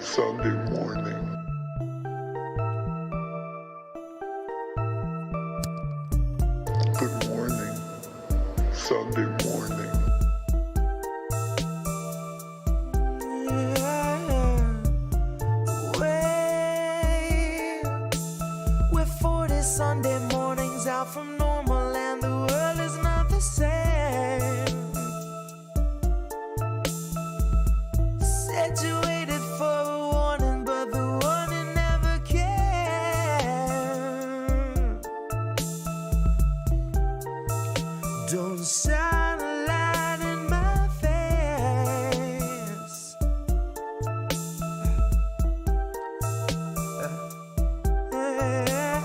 Sunday morning. Good morning, Sunday morning. We're 40 Sunday mornings out from normal and the world is not the same. Said you waited for a warning, but the warning never came. Don't shine a light in my face.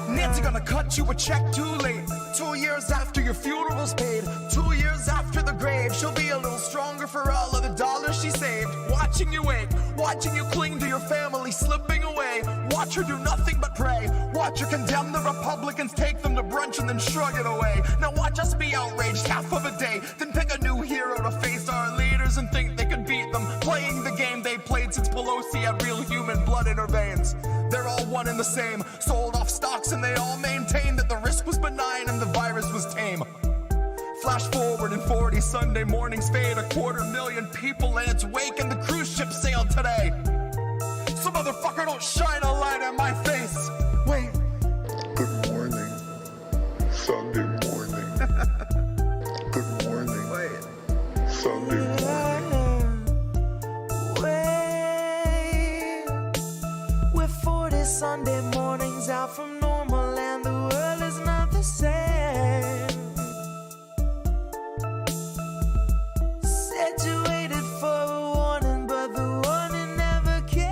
Nancy gonna cut you a check too late. 2 years after your funeral's paid, 2 years after the grave, she'll be a little stronger for all of the dollars she saved. Watching you wake, watching you cling to your family slipping away. Watch her do nothing but pray. Watch her condemn the Republicans, take them to brunch and then shrug it away. Now watch us be outraged half of a day, then pick a new hero to face our leaders and think they could beat them, playing the game they played since Pelosi had real human blood in her veins. They're all one and the same, sold off stocks and they all maintain that the risk was benign and the virus was tame. Flash forward and 40 Sunday mornings fade, 250,000 people in its wake and the cruise ship sailed today. So motherfucker, don't shine a light in my face. Wait. Good morning, Sunday morning. Good morning, Wait. Sunday morning. We're 40 Sunday mornings out from normal and the world is not the same. Said you waited for a warning, but the warning never came.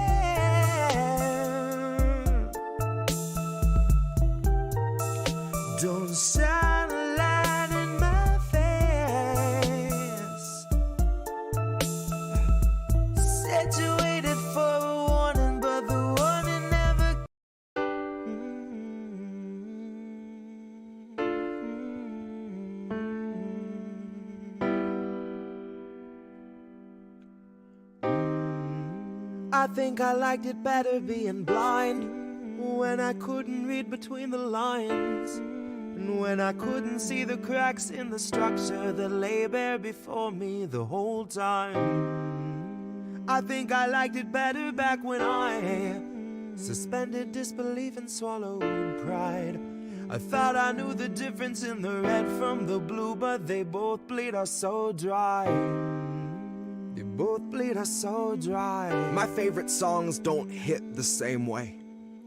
Don't shine a light in my face. Said you waited for a warning, but the warning never I think I liked it better being blind, when I couldn't read between the lines, and when I couldn't see the cracks in the structure that lay bare before me the whole time. I think I liked it better back when I suspended disbelief and swallowed pride. I thought I knew the difference in the red from the blue, but they both bleed us so dry. They both bleed us so dry. My favorite songs don't hit the same way.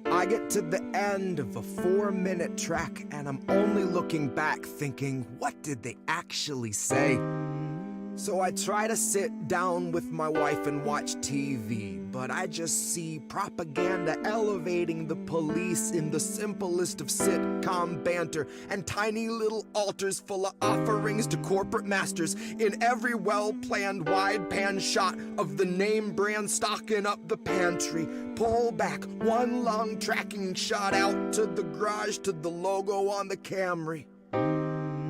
I get to the end of a 4-minute track and I'm only looking back thinking, what did they actually say? So I try to sit down with my wife and watch TV, but I just see propaganda elevating the police in the simplest of sitcom banter, and tiny little altars full of offerings to corporate masters in every well-planned wide pan shot of the name brand stocking up the pantry. Pull back one long tracking shot out to the garage to the logo on the Camry.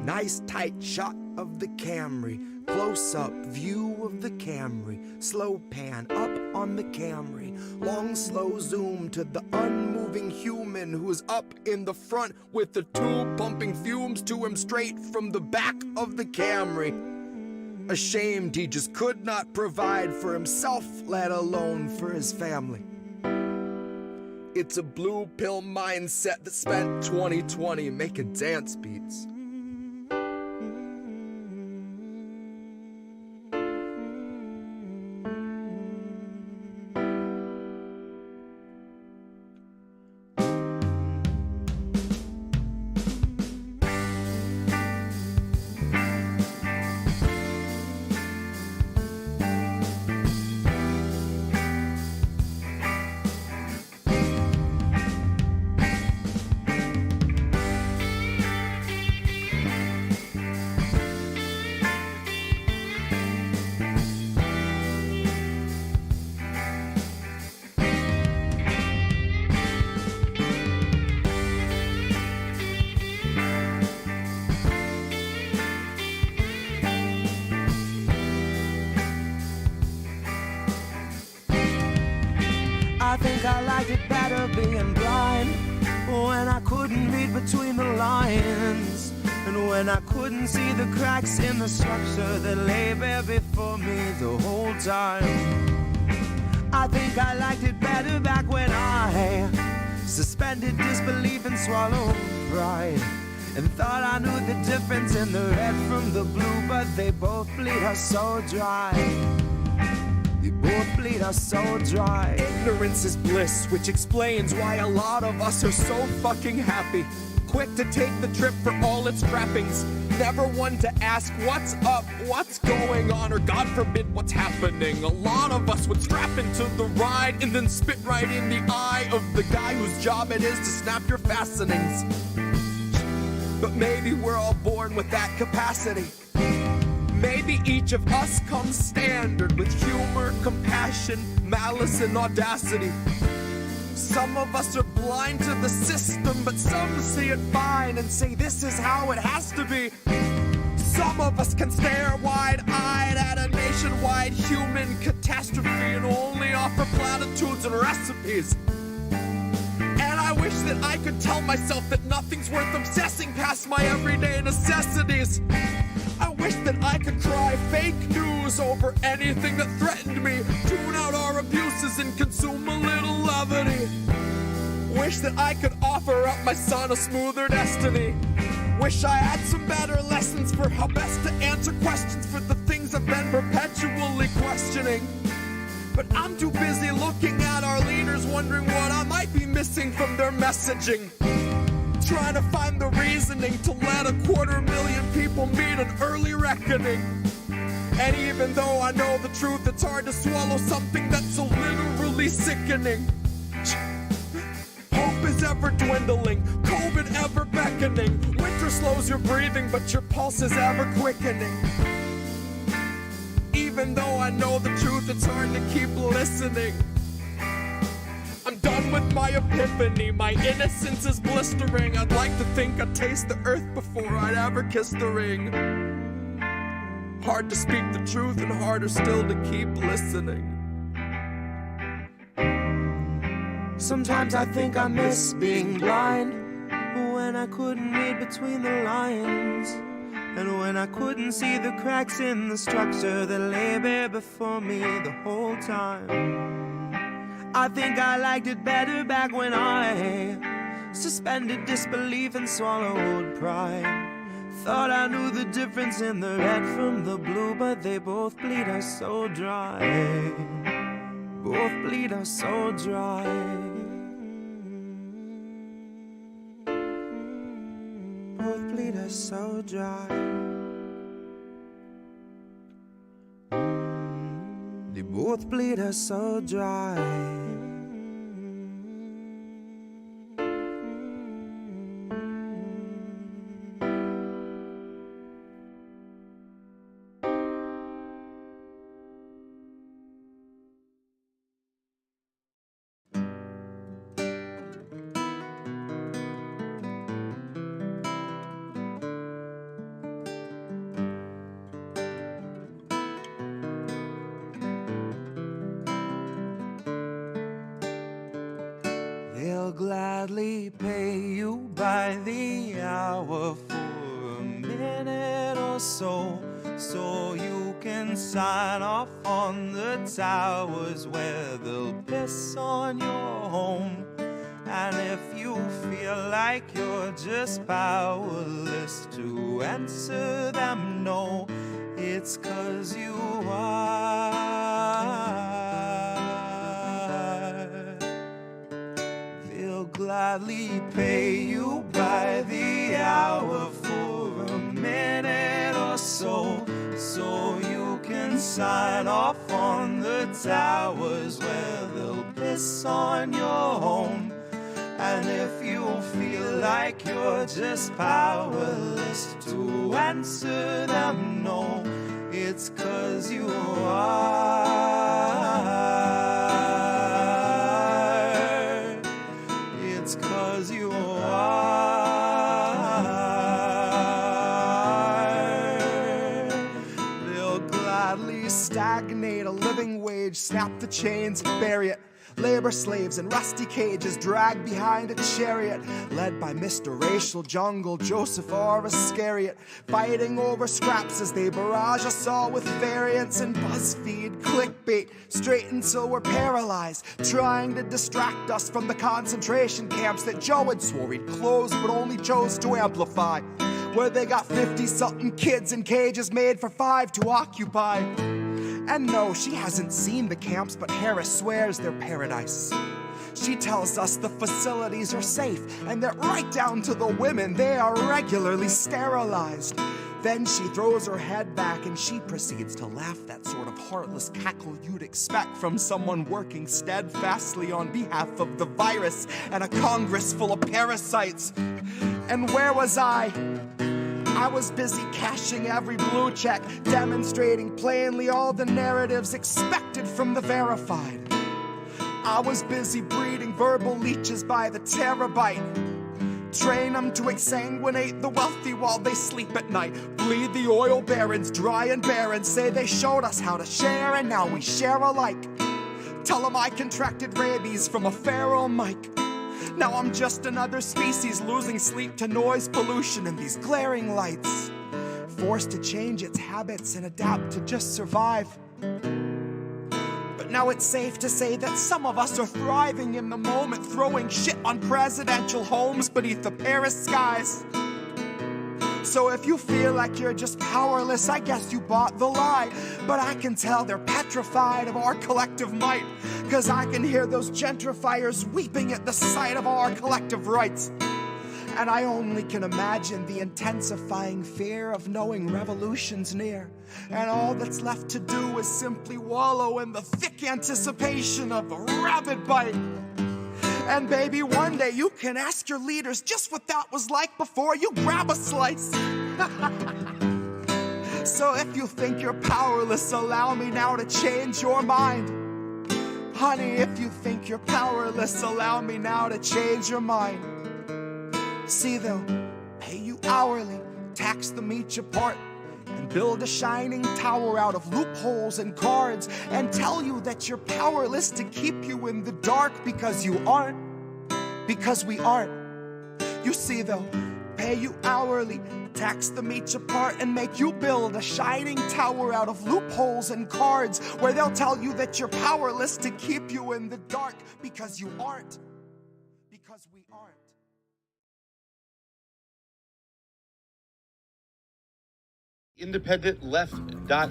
Nice tight shot of the Camry. Close-up view of the Camry, slow pan up on the Camry, long slow zoom to the unmoving human who is up in the front with the tube pumping fumes to him straight from the back of the Camry. Ashamed he just could not provide for himself, let alone for his family. It's a blue pill mindset that spent 2020 making dance beats. think I liked it better being blind, when I couldn't read between the lines, and when I couldn't see the cracks in the structure that lay bare before me the whole time. I think I liked it better back when I suspended disbelief and swallowed pride, and thought I knew the difference in the red from the blue, but they both bleed us so dry. They both bleed us so dry. Ignorance is bliss, which explains why a lot of us are so fucking happy. Quick to take the trip for all its trappings. Never one to ask what's up, what's going on, or God forbid what's happening. A lot of us would strap into the ride and then spit right in the eye of the guy whose job it is to snap your fastenings. But maybe we're all born with that capacity. Maybe each of us comes standard with humor, compassion, malice, and audacity. Some of us are blind to the system, but some see it fine and say this is how it has to be. Some of us can stare wide-eyed at a nationwide human catastrophe and only offer platitudes and recipes. And I wish that I could tell myself that nothing's worth obsessing past my everyday necessities. I wish that I could cry fake news over anything that threatened me, tune out our abuses and consume a little levity. Wish that I could offer up my son a smoother destiny. Wish I had some better lessons for how best to answer questions for the things I've been perpetually questioning. But I'm too busy looking at our leaders, wondering what I might be missing from their messaging. Trying to find the reasoning to let 250,000 people meet an early reckoning. And even though I know the truth, it's hard to swallow something that's so literally sickening. Hope is ever dwindling, COVID ever beckoning. Winter slows your breathing, but your pulse is ever quickening. Even though I know the truth, it's hard to keep listening. I'm done with my epiphany, my innocence is blistering. I'd like to think I'd taste the earth before I'd ever kiss the ring. Hard to speak the truth and harder still to keep listening. Sometimes I think I miss being blind, when I couldn't read between the lines, and when I couldn't see the cracks in the structure that lay bare before me the whole time. I think I liked it better back when I suspended disbelief and swallowed pride. Thought I knew the difference in the red from the blue, but they both bleed us so dry. Both bleed us so dry. Both bleed us so dry. They both bleed us so dry. They'll gladly pay you by the hour for a minute or so, so you can sign off on the towers where they'll piss on your home. And if you feel like you're just powerless to answer them no, it's 'cause you are. Gladly pay you by the hour for a minute or so, so you can sign off on the towers where they'll piss on your home. And if you feel like you're just powerless to answer them no, it's 'cause you are. You are. They'll gladly stagnate a living wage, snap the chains, bury it, Labor slaves in rusty cages dragged behind a chariot, led by Mr. Racial Jungle, Joseph R. Iscariot, fighting over scraps as they barrage us all with variants and BuzzFeed clickbait, straight until we're paralyzed, trying to distract us from the concentration camps that Joe had swore he'd close but only chose to amplify, where they got 50-something kids in cages made for 5 to occupy. And no, she hasn't seen the camps, but Harris swears they're paradise. She tells us the facilities are safe, and that right down to the women, they are regularly sterilized. Then she throws her head back and she proceeds to laugh, that sort of heartless cackle you'd expect from someone working steadfastly on behalf of the virus and a Congress full of parasites. And where was I? I was busy cashing every blue check, demonstrating plainly all the narratives expected from the verified. I was busy breeding verbal leeches by the terabyte. Train them to exsanguinate the wealthy while they sleep at night. Bleed the oil barons dry and barren. Say they showed us how to share and now we share alike. Tell them I contracted rabies from a feral mic. Now I'm just another species losing sleep to noise pollution and these glaring lights. Forced to change its habits and adapt to just survive. But now it's safe to say that some of us are thriving in the moment, throwing shit on presidential homes beneath the Paris skies. So if you feel like you're just powerless, I guess you bought the lie. But I can tell they're petrified of our collective might, 'cause I can hear those gentrifiers weeping at the sight of our collective rights. And I only can imagine the intensifying fear of knowing revolution's near. And all that's left to do is simply wallow in the thick anticipation of a rabid bite. And baby, one day you can ask your leaders just what that was like before you grab a slice. So if you think you're powerless, allow me now to change your mind. Honey, if you think you're powerless, allow me now to change your mind. See, they'll pay you hourly, tax them each apart, and build a shining tower out of loopholes and cards, and tell you that you're powerless to keep you in the dark because you aren't, because we aren't. You see, they'll pay you hourly, tax them each apart, and make you build a shining tower out of loopholes and cards, where they'll tell you that you're powerless to keep you in the dark because you aren't, because we aren't. Independent Left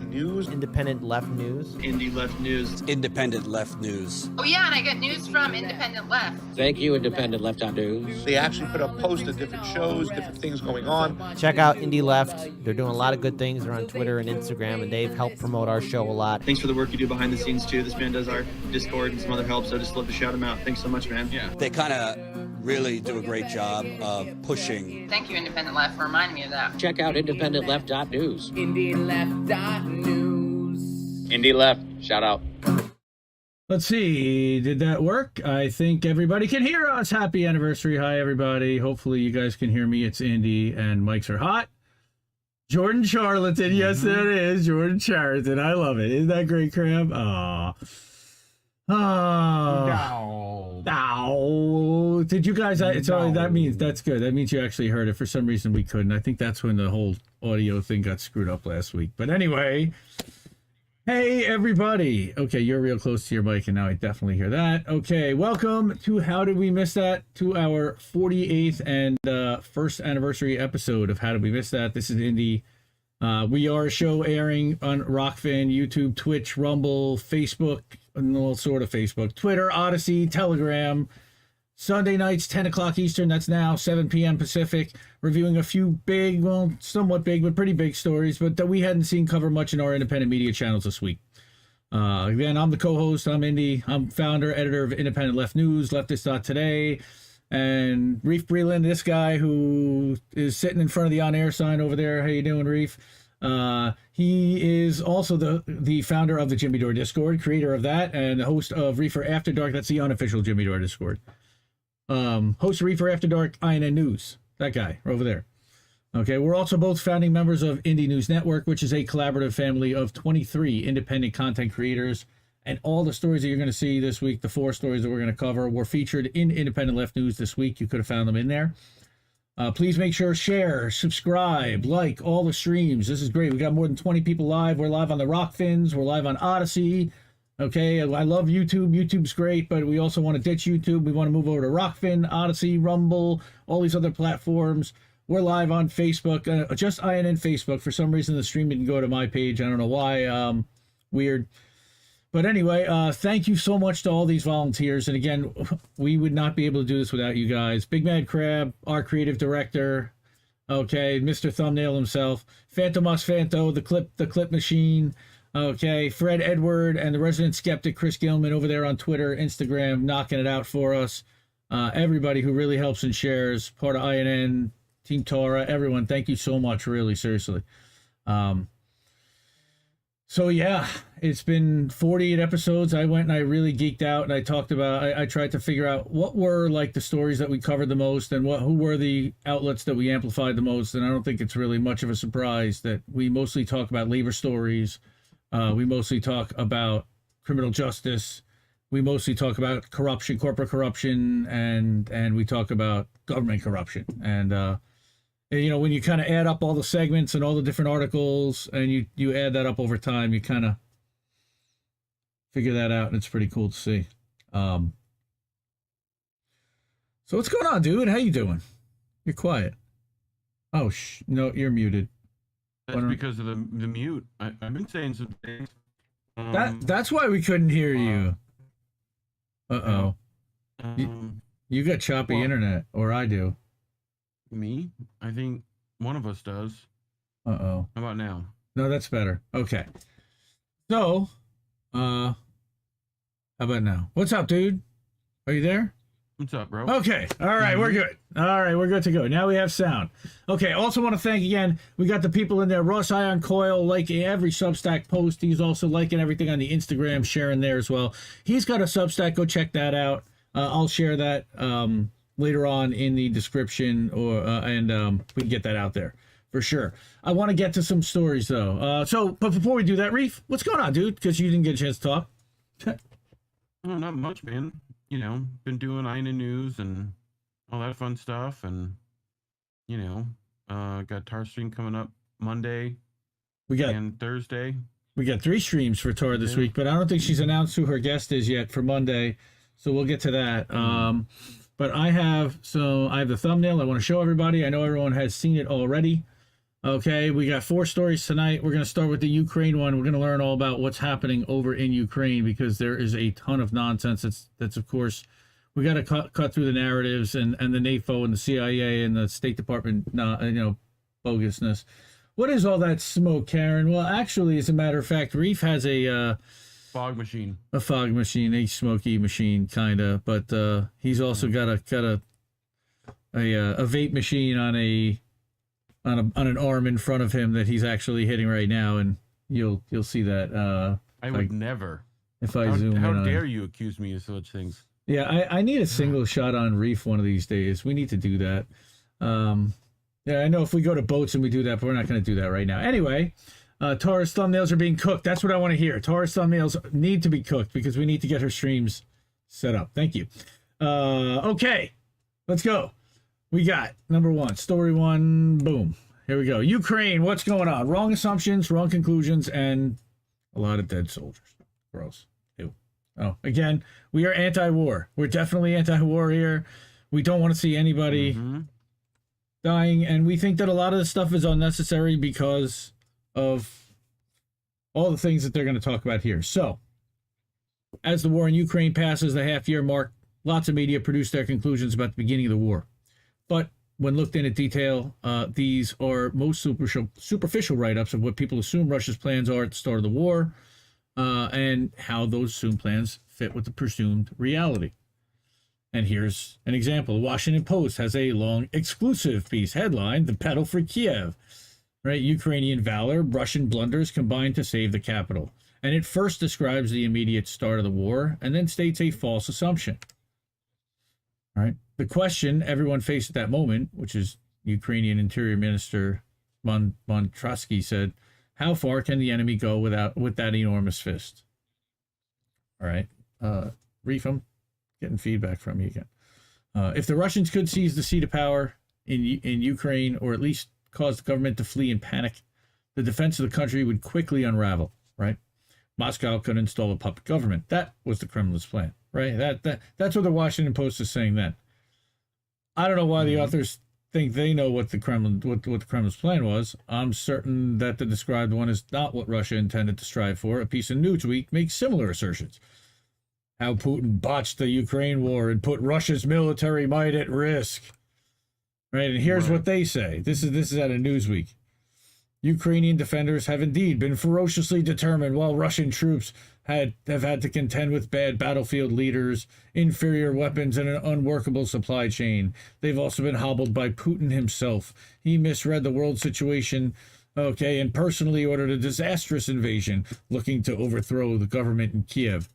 .news. Independent Left News. Indie Left News. Independent Left News. Oh yeah, and I get news from Independent Left. Thank you, Independent Left News. They actually put up posts of different shows, different things going on. Check out Indie Left. They're doing a lot of good things. They're on Twitter and Instagram, and they've helped promote our show a lot. Thanks for the work you do behind the scenes too. This man does our Discord and some other help, so just love to shout him out. Thanks so much, man. Yeah. They kind of really do a great job of pushing. Thank you, Independent Left, for reminding me of that. Check out IndependentLeft.news. IndieLeft.news. Indie Left, shout out. Let's see, did that work? I think everybody can hear us. Happy anniversary. Hi, everybody. Hopefully you guys can hear me. It's Andy, and mics are hot. Jordan Charlatan. Yes, that is. Jordan Charlatan. I love it. Isn't that great, Crab? Aw. Oh. Ow. Did you guys, that means, that's good. That means you actually heard it. For some reason we couldn't. I think that's when the whole audio thing got screwed up last week. But anyway, hey everybody. Okay, you're real close to your mic and now I definitely hear that. Okay, welcome to How Did We Miss That? To our 48th and first anniversary episode of How Did We Miss That? This is Indy. We are a show airing on Rockfin, YouTube, Twitch, Rumble, Facebook, all sort of Facebook, Twitter, Odyssey, Telegram. Sunday nights, 10 o'clock Eastern, that's now 7 p.m. Pacific, reviewing a few big, well, somewhat big, but pretty big stories, but that we hadn't seen cover much in our independent media channels this week. Again, I'm the co-host, I'm Indy, I'm founder, editor of Independent Left News, Leftist.today, and Reef Breland, this guy who is sitting in front of the on-air sign over there. How you doing, Reef? He is also the founder of the Jimmy Dore Discord, creator of that, and the host of Reefer After Dark. That's the unofficial Jimmy Dore Discord. Host of Reefer After Dark, INN News. That guy over there. Okay, we're also both founding members of Indie News Network, which is a collaborative family of 23 independent content creators And all the stories that you're going to see this week, the 4 stories that we're going to cover, were featured in Independent Left News this week. You could have found them in there. Please make sure, share, subscribe, like all the streams. This is great. We got more than 20 people live. We're live on the Rockfins. We're live on Odyssey. Okay, I love YouTube. YouTube's great, but we also want to ditch YouTube. We want to move over to Rockfin, Odyssey, Rumble, all these other platforms. We're live on Facebook, just INN Facebook. For some reason, the stream didn't go to my page. I don't know why. Weird. But anyway, thank you so much to all these volunteers. And again, we would not be able to do this without you guys. Big Mad Crab, our creative director. Okay, Mr. Thumbnail himself. Phantomas Phanto, the clip machine. Okay, Fred Edward and the resident skeptic Chris Gilman over there on Twitter, Instagram, knocking it out for us. Everybody who really helps and shares, part of INN, Team Torah, everyone, thank you so much, really, seriously. So yeah, it's been 48 episodes. I went and I really geeked out and I talked about, I tried to figure out what were like the stories that we covered the most and who were the outlets that we amplified the most. And I don't think it's really much of a surprise that we mostly talk about labor stories. We mostly talk about criminal justice. We mostly talk about corruption, corporate corruption, and we talk about government corruption. And, you know, when you kind of add up all the segments and all the different articles and you add that up over time, you kind of figure that out, and it's pretty cool to see. So what's going on, dude? How you doing? You're quiet. Oh, no, you're muted. That's because of the mute. I've been saying some things. That's why we couldn't hear you. Uh-oh. You got choppy internet, or I do. Me? I think one of us does. Uh-oh. How about now? No, that's better. Okay. So, how about now? What's up, dude? Are you there? What's up, bro? Okay. All right, we're good. All right, we're good to go. Now we have sound. Okay, also want to thank again, we got the people in there. Ross Ion Coil liking every Substack post. He's also liking everything on the Instagram, sharing there as well. He's got a Substack. Go check that out. I'll share that later on in the description, or and we can get that out there for sure. I want to get to some stories though. But before we do that, Reef, what's going on, dude? Because you didn't get a chance to talk. Oh, not much, man. You know, been doing INN news and all that fun stuff, and you know, got Tar Stream coming up Monday. And Thursday. We got 3 streams for Tar this week, but I don't think she's announced who her guest is yet for Monday, so we'll get to that. But I have the thumbnail I want to show everybody. I know everyone has seen it already. Okay, we got 4 stories tonight. We're going to start with the Ukraine one. We're going to learn all about what's happening over in Ukraine, because there is a ton of nonsense. That's of course, we got to cut through the narratives and the NATO and the CIA and the State Department, bogusness. What is all that smoke, Karen? Well, actually, as a matter of fact, Reef has a fog machine. A fog machine, a smoky machine, kind of. But he's also got a vape machine on an arm in front of him that he's actually hitting right now, and you'll see that. I would never. If I zoom in. How dare you accuse me of such things? Yeah, I need a single shot on Reef one of these days. We need to do that. Yeah, I know if we go to boats and we do that, but we're not going to do that right now. Anyway, Tara's thumbnails are being cooked. That's what I want to hear. Tara's thumbnails need to be cooked because we need to get her streams set up. Thank you. Okay, let's go. We got number 1, story 1. Boom. Here we go. Ukraine. What's going on? Wrong assumptions, wrong conclusions, and a lot of dead soldiers. Gross. Ew. Oh, again, we are anti-war. We're definitely anti-war here. We don't want to see anybody dying, and we think that a lot of this stuff is unnecessary because of all the things that they're going to talk about here. So, as the war in Ukraine passes the half-year mark, lots of media produce their conclusions about the beginning of the war. But when looked into detail, these are most superficial write-ups of what people assume Russia's plans are at the start of the war, and how those assumed plans fit with the presumed reality. And here's an example. The Washington Post has a long exclusive piece headline, "The Battle for Kiev." Right? Ukrainian valor, Russian blunders combined to save the capital. And it first describes the immediate start of the war and then states a false assumption. All right? The question everyone faced at that moment, which is Ukrainian Interior Minister Montrasky said, how far can the enemy go with that enormous fist? All right. Reef, I'm getting feedback from you again. If the Russians could seize the seat of power in Ukraine, or at least cause the government to flee in panic, the defense of the country would quickly unravel, right? Moscow could install a puppet government. That was the Kremlin's plan, right? That's what the Washington Post is saying then. I don't know why the authors think they know what the Kremlin's plan was. I'm certain that the described one is not what Russia intended to strive for. A piece of Newsweek makes similar assertions. How Putin botched the Ukraine war and put Russia's military might at risk. Right, and here's what they say. This is out of Newsweek. Ukrainian defenders have indeed been ferociously determined, while Russian troops have had to contend with bad battlefield leaders, inferior weapons, and an unworkable supply chain. They've also been hobbled by Putin himself. He misread the world situation, and personally ordered a disastrous invasion, looking to overthrow the government in Kiev.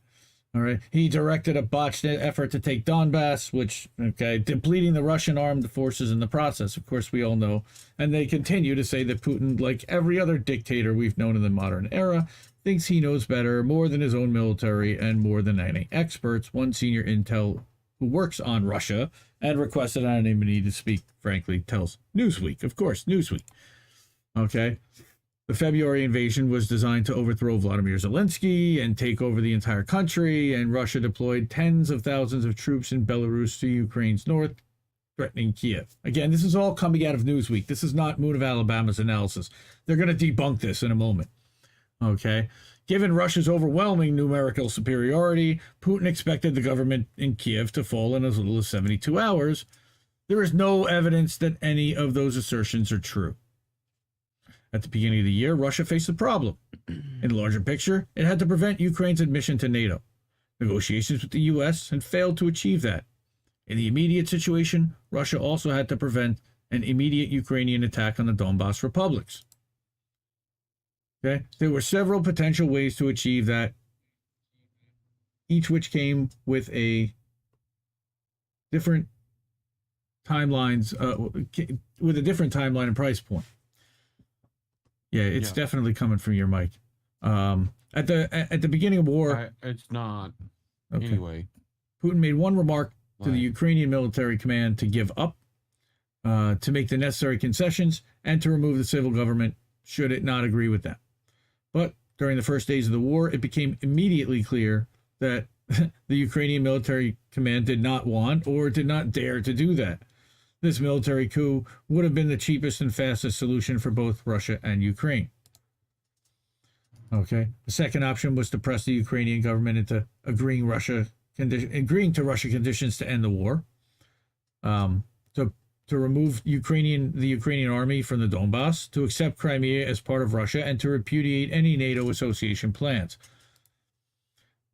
All right. He directed a botched effort to take Donbass, depleting the Russian armed forces in the process. Of course, we all know. And they continue to say that Putin, like every other dictator we've known in the modern era, thinks he knows better, more than his own military and more than any experts. One senior intel who works on Russia and requested anonymity to speak, frankly, tells Newsweek. Of course, Newsweek. Okay. The February invasion was designed to overthrow Vladimir Zelensky and take over the entire country, and Russia deployed tens of thousands of troops in Belarus to Ukraine's north, threatening Kiev. Again, this is all coming out of Newsweek. This is not Moon of Alabama's analysis. They're going to debunk this in a moment. Okay? Given Russia's overwhelming numerical superiority, Putin expected the government in Kiev to fall in as little as 72 hours. There is no evidence that any of those assertions are true. At the beginning of the year, Russia faced a problem. In the larger picture, it had to prevent Ukraine's admission to NATO. Negotiations with the U.S. had failed to achieve that. In the immediate situation, Russia also had to prevent an immediate Ukrainian attack on the Donbas republics. Okay? There were several potential ways to achieve that, each which came with a different timelines, with a different timeline and price point. Yeah, it's definitely coming from your mic. At the beginning of war, it's not. Okay. Anyway, Putin made one remark to the Ukrainian military command to give up, to make the necessary concessions, and to remove the civil government should it not agree with that. But during the first days of the war, it became immediately clear that the Ukrainian military command did not want or did not dare to do that. This military coup would have been the cheapest and fastest solution for both Russia and Ukraine. Okay. The second option was to press the Ukrainian government into agreeing to Russia conditions to end the war, to remove the Ukrainian army from the Donbass, to accept Crimea as part of Russia, and to repudiate any NATO association plans.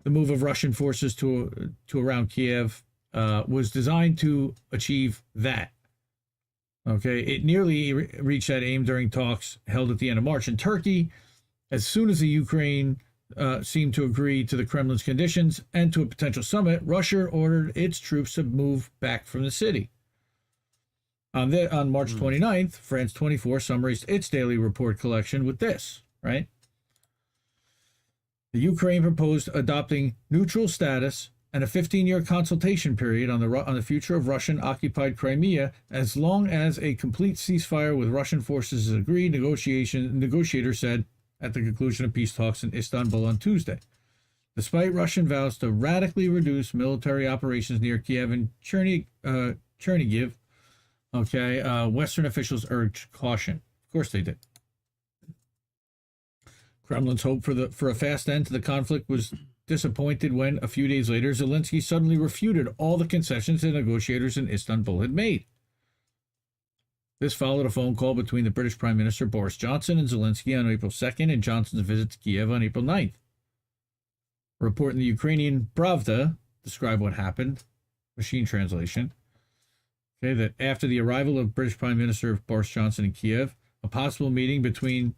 The move of Russian forces to around Kiev was designed to achieve that. Okay, it nearly reached that aim during talks held at the end of March in Turkey. As soon as the Ukraine seemed to agree to the Kremlin's conditions and to a potential summit, Russia ordered its troops to move back from the city. On March 29th, France 24 summarized its daily report collection with this, right? The Ukraine proposed adopting neutral status and a 15-year consultation period on the future of Russian-occupied Crimea, as long as a complete ceasefire with Russian forces is agreed, negotiators said at the conclusion of peace talks in Istanbul on Tuesday. Despite Russian vows to radically reduce military operations near Kiev and Chernihiv, Western officials urged caution. Of course they did. Kremlin's hope for a fast end to the conflict was disappointed when, a few days later, Zelensky suddenly refuted all the concessions the negotiators in Istanbul had made. This followed a phone call between the British Prime Minister Boris Johnson and Zelensky on April 2nd and Johnson's visit to Kiev on April 9th. A report in the Ukrainian Pravda described what happened, machine translation, that after the arrival of British Prime Minister Boris Johnson in Kiev, a possible meeting between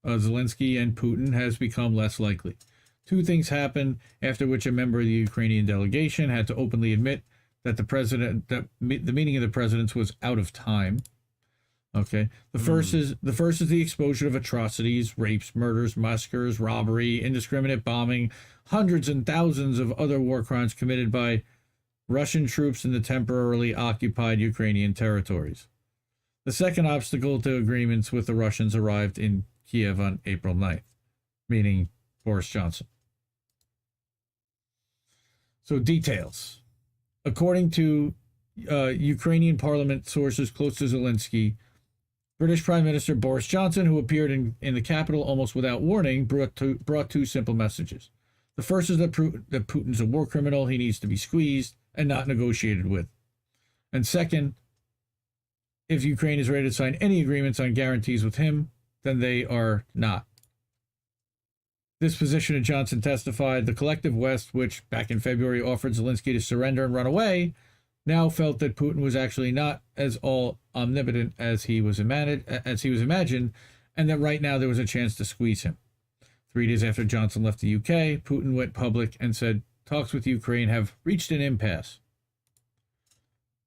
Zelensky and Putin has become less likely. Two things happened, after which a member of the Ukrainian delegation had to openly admit that the meeting of the presidents was out of time. Okay. The first is the exposure of atrocities, rapes, murders, massacres, robbery, indiscriminate bombing, hundreds and thousands of other war crimes committed by Russian troops in the temporarily occupied Ukrainian territories. The second obstacle to agreements with the Russians arrived in Kiev on April 9th, meaning Boris Johnson. So details. According to Ukrainian parliament sources close to Zelensky, British Prime Minister Boris Johnson, who appeared in the capital almost without warning, brought two simple messages. The first is that Putin's a war criminal. He needs to be squeezed and not negotiated with. And second, if Ukraine is ready to sign any agreements on guarantees with him, then they are not. This position of Johnson testified the collective West, which back in February offered Zelensky to surrender and run away, now felt that Putin was actually not as all omnipotent as he was imagined, and that right now there was a chance to squeeze him. 3 days after Johnson left the UK, Putin went public and said talks with Ukraine have reached an impasse.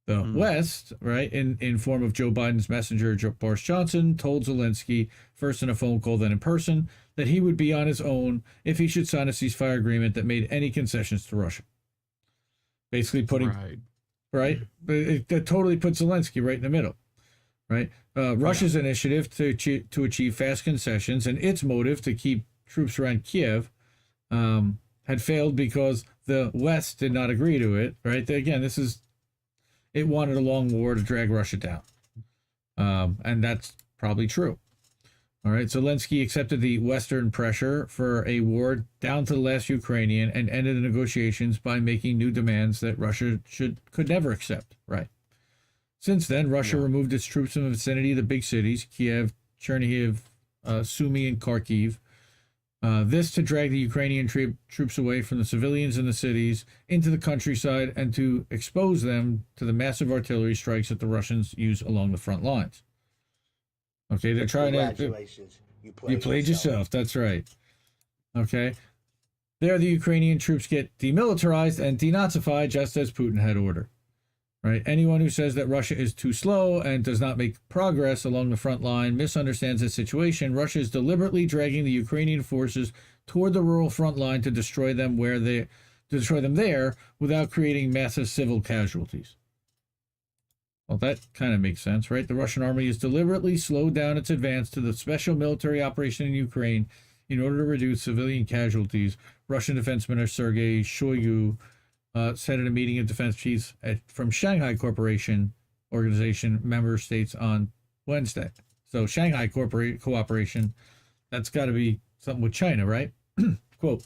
The West, right, in form of Joe Biden's messenger, Boris Johnson, told Zelensky, first in a phone call, then in person, that he would be on his own if he should sign a ceasefire agreement that made any concessions to Russia. Basically putting, right? That totally puts Zelensky right in the middle, right? Russia's initiative to achieve fast concessions and its motive to keep troops around Kiev had failed because the West did not agree to it, right? Again, it wanted a long war to drag Russia down. And that's probably true. All right, Zelensky accepted the Western pressure for a war down to the last Ukrainian and ended the negotiations by making new demands that Russia could never accept, right? Since then, Russia removed its troops from the vicinity of the big cities, Kiev, Chernihiv, Sumy, and Kharkiv. This to drag the Ukrainian troops away from the civilians in the cities into the countryside and to expose them to the massive artillery strikes that the Russians use along the front lines. Okay, they're trying to... You played yourself. That's right. Okay. There, the Ukrainian troops get demilitarized and denazified just as Putin had ordered. Right? Anyone who says that Russia is too slow and does not make progress along the front line misunderstands the situation. Russia is deliberately dragging the Ukrainian forces toward the rural front line to destroy them there without creating massive civil casualties. Well, that kind of makes sense, right? The Russian army has deliberately slowed down its advance to the special military operation in Ukraine in order to reduce civilian casualties. Russian Defense Minister Sergei Shoigu said at a meeting of defense chiefs from Shanghai Organization member states on Wednesday. So Shanghai Cooperation, that's got to be something with China, right? Quote,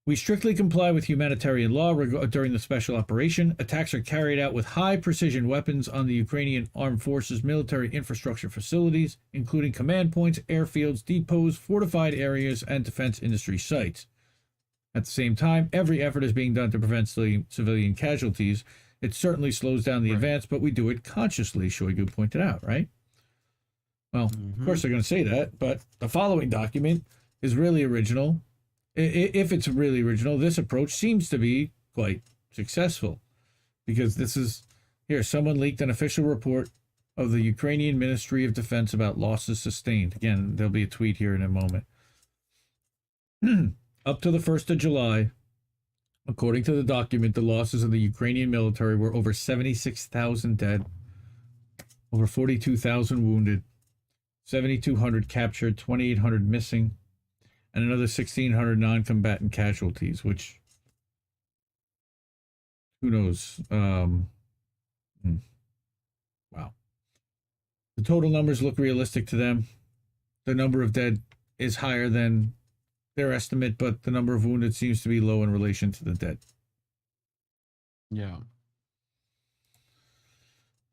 we strictly comply with humanitarian law during the special operation. Attacks are carried out with high-precision weapons on the Ukrainian armed forces' military infrastructure facilities, including command points, airfields, depots, fortified areas, and defense industry sites. At the same time, every effort is being done to prevent civilian casualties. It certainly slows down the advance, but we do it consciously, Shoigu pointed out, right? Well, of course they're going to say that, but the following document is really original. If it's really original, this approach seems to be quite successful because this is, here, someone leaked an official report of the Ukrainian Ministry of Defense about losses sustained. Again, there'll be a tweet here in a moment. Up to the 1st of July, according to the document, the losses of the Ukrainian military were over 76,000 dead, over 42,000 wounded, 7,200 captured, 2,800 missing, and another 1,600 non-combatant casualties, which, who knows? Wow. The total numbers look realistic to them. The number of dead is higher than their estimate, but the number of wounded seems to be low in relation to the dead. Yeah.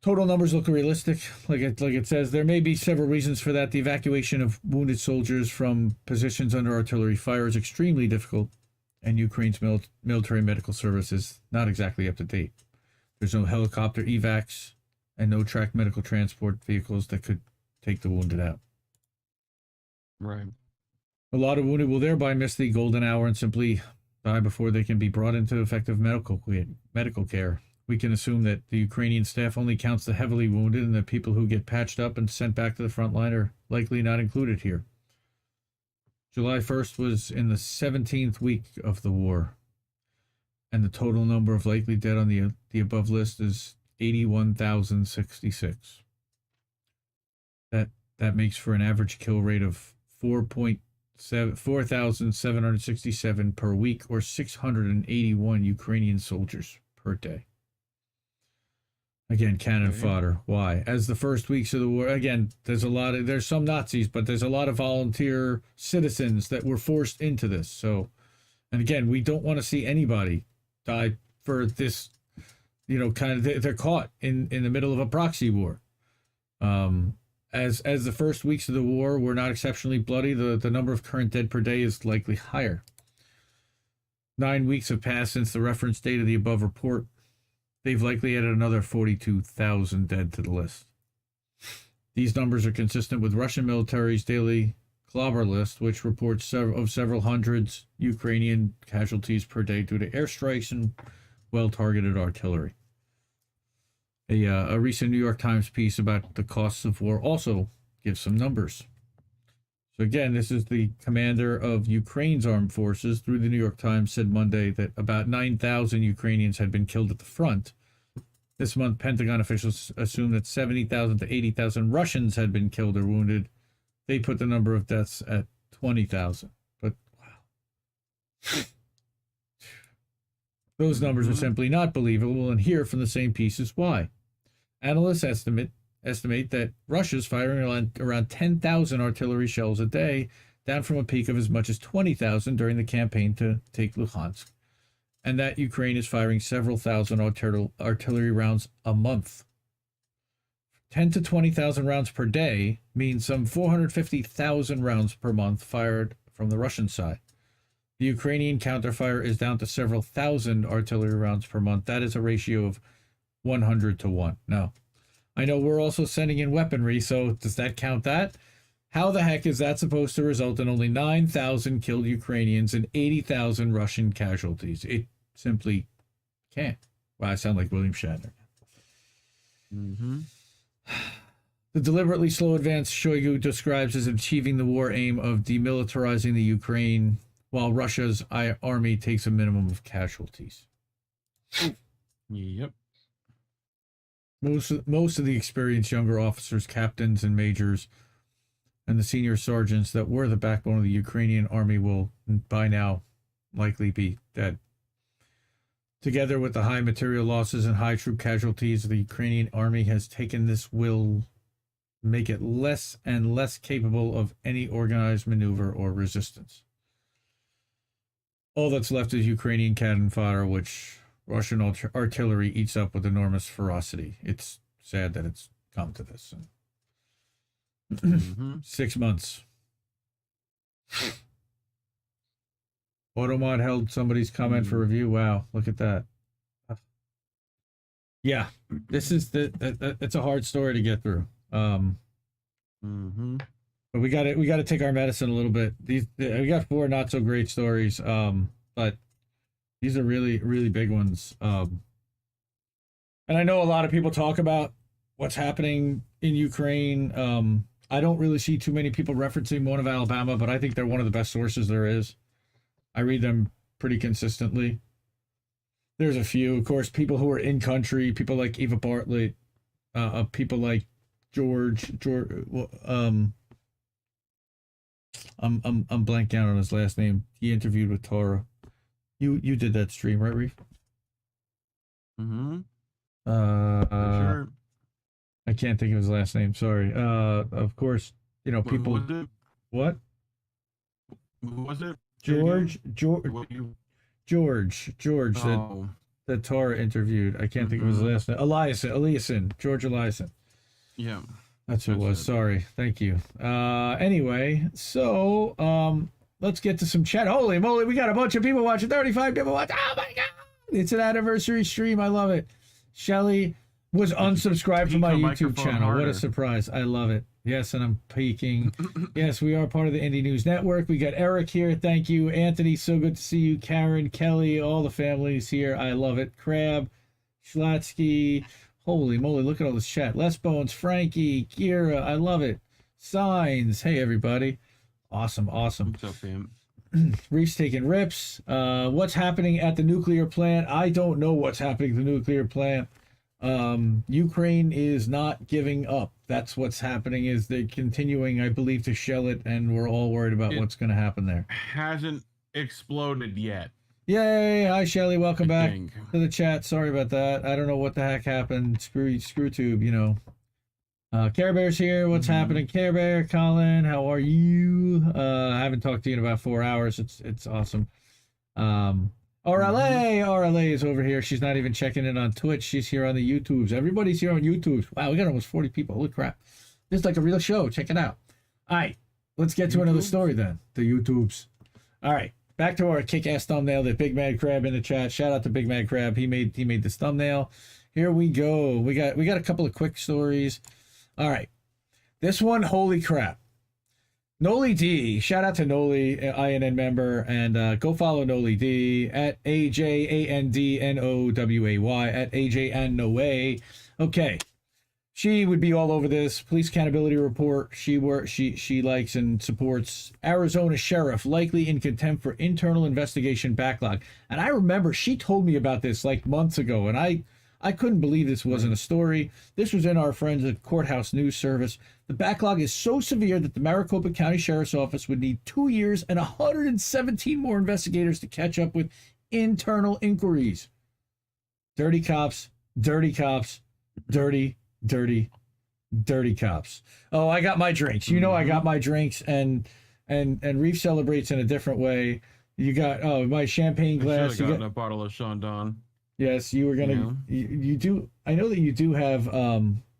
Total numbers look realistic. Like it says, there may be several reasons for that. The evacuation of wounded soldiers from positions under artillery fire is extremely difficult, and Ukraine's military medical service is not exactly up to date. There's no helicopter evacs and no tracked medical transport vehicles that could take the wounded out. Right. A lot of wounded will thereby miss the golden hour and simply die before they can be brought into effective medical care. we can assume that the Ukrainian staff only counts the heavily wounded, and the people who get patched up and sent back to the front line are likely not included here. July 1st was in the 17th week of the war, and the total number of likely dead on the above list is 81,066. That makes for an average kill rate of 4,767 per week, or 681 Ukrainian soldiers per day. Again, cannon fodder. Why? As the first weeks of the war, again, there's some Nazis, but there's a lot of volunteer citizens that were forced into this. So, and again, we don't want to see anybody die for this, they're caught in the middle of a proxy war. As the first weeks of the war were not exceptionally bloody, the number of current dead per day is likely higher. 9 weeks have passed since the reference date of the above report. They've likely added another 42,000 dead to the list. These numbers are consistent with Russian military's daily clobber list, which reports several hundreds Ukrainian casualties per day due to airstrikes and well-targeted artillery. A recent New York Times piece about the costs of war also gives some numbers. So again, this is the commander of Ukraine's armed forces. Through the New York Times, said Monday that about 9,000 Ukrainians had been killed at the front. This month, Pentagon officials assumed that 70,000 to 80,000 Russians had been killed or wounded. They put the number of deaths at 20,000. But wow. Those numbers are simply not believable, and here from the same piece is why. Analysts estimate that Russia's firing around 10,000 artillery shells a day, down from a peak of as much as 20,000 during the campaign to take Luhansk, and that Ukraine is firing several thousand artillery rounds a month. 10 to 20,000 rounds per day means some 450,000 rounds per month fired from the Russian side. The Ukrainian counterfire is down to several thousand artillery rounds per month. That is a ratio of 100 to 1. Now, I know we're also sending in weaponry, so does that count that? How the heck is that supposed to result in only 9,000 killed Ukrainians and 80,000 Russian casualties? It simply can't. Wow, I sound like William Shatner. The deliberately slow advance Shoigu describes as achieving the war aim of demilitarizing the Ukraine, while Russia's army takes a minimum of casualties. Yep. Most of the experienced younger officers, captains, and majors, and the senior sergeants that were the backbone of the Ukrainian army will, by now, likely be dead. Together with the high material losses and high troop casualties, the Ukrainian army has taken this will make it less and less capable of any organized maneuver or resistance. All that's left is Ukrainian cannon fodder, which Russian artillery eats up with enormous ferocity. It's sad that it's come to this. 6 months. Automod held somebody's comment for review. Wow, look at that. Yeah, this is it's a hard story to get through. But we got to take our medicine a little bit. We got 4 not so great stories. But these are really, really big ones. And I know a lot of people talk about what's happening in Ukraine. I don't really see too many people referencing One of Alabama, but I think they're one of the best sources there is. I read them pretty consistently. There's a few, of course, people who are in country, people like Eva Bartlett, people like George. I'm blanking out on his last name. He interviewed with Torah. You did that stream, right, Reef? Sure. I can't think of his last name. Sorry. Of course, people. Who was it? What? Who was it? George. Oh. That Torah interviewed. I can't think of his last name. Eliason. George Eliason. Yeah. That's who it was. Sorry. Thank you. Anyway, so let's get to some chat. Holy moly, we got a bunch of people watching. 35 people watching. Oh my god. It's an anniversary stream. I love it. Shelly was unsubscribed from my YouTube channel. Harder. What a surprise. I love it. Yes, and I'm peeking. Yes, we are part of the Indie News Network. We got Eric here. Thank you. Anthony, so good to see you. Karen, Kelly, all the families here. I love it. Crab, Schlatsky. Holy moly, look at all this chat. Les Bones, Frankie, Kira, I love it. Signs. Hey, everybody. Awesome. What's up, fam? Reef's taking rips. What's happening at the nuclear plant? I don't know what's happening at the nuclear plant. Ukraine is not giving up. That's what's happening, is they're continuing, I believe, to shell it, and we're all worried about what's going to happen there. Hasn't exploded yet. Yay! Hi, Shelly. Welcome back think. to the chat. Sorry about that. I don't know what the heck happened. Screw tube, you know. Care Bear's here. What's happening? Care Bear, Colin, how are you? I haven't talked to you in about 4 hours. It's awesome. RLA is over here. She's not even checking in on Twitch. She's here on the YouTubes. Everybody's here on YouTube. Wow, we got almost 40 people. Holy crap. This is like a real show. Check it out. All right, let's get to another story then. The YouTubes. All right. Back to our kick-ass thumbnail that Big Mad Crab in the chat. Shout out to Big Mad Crab. He made this thumbnail. Here we go. We got a couple of quick stories. All right. This one, holy crap. Noli D. Shout out to Noli, INN member, and go follow Noli D at AJANDNOWAY at AJNNOA. Okay. She would be all over this. Police accountability report. She likes and supports Arizona sheriff likely in contempt for internal investigation backlog. And I remember she told me about this like months ago, and I couldn't believe this wasn't a story. This was in our friends at Courthouse News Service. The backlog is so severe that the Maricopa County Sheriff's Office would need 2 years and 117 more investigators to catch up with internal inquiries. Dirty cops, dirty cops, dirty cops. Oh, I got my drinks. You know I got my drinks, and Reef celebrates in a different way. You got my champagne glass. You got a bottle of Chandon. Yes, you were gonna. You do. I know that you do have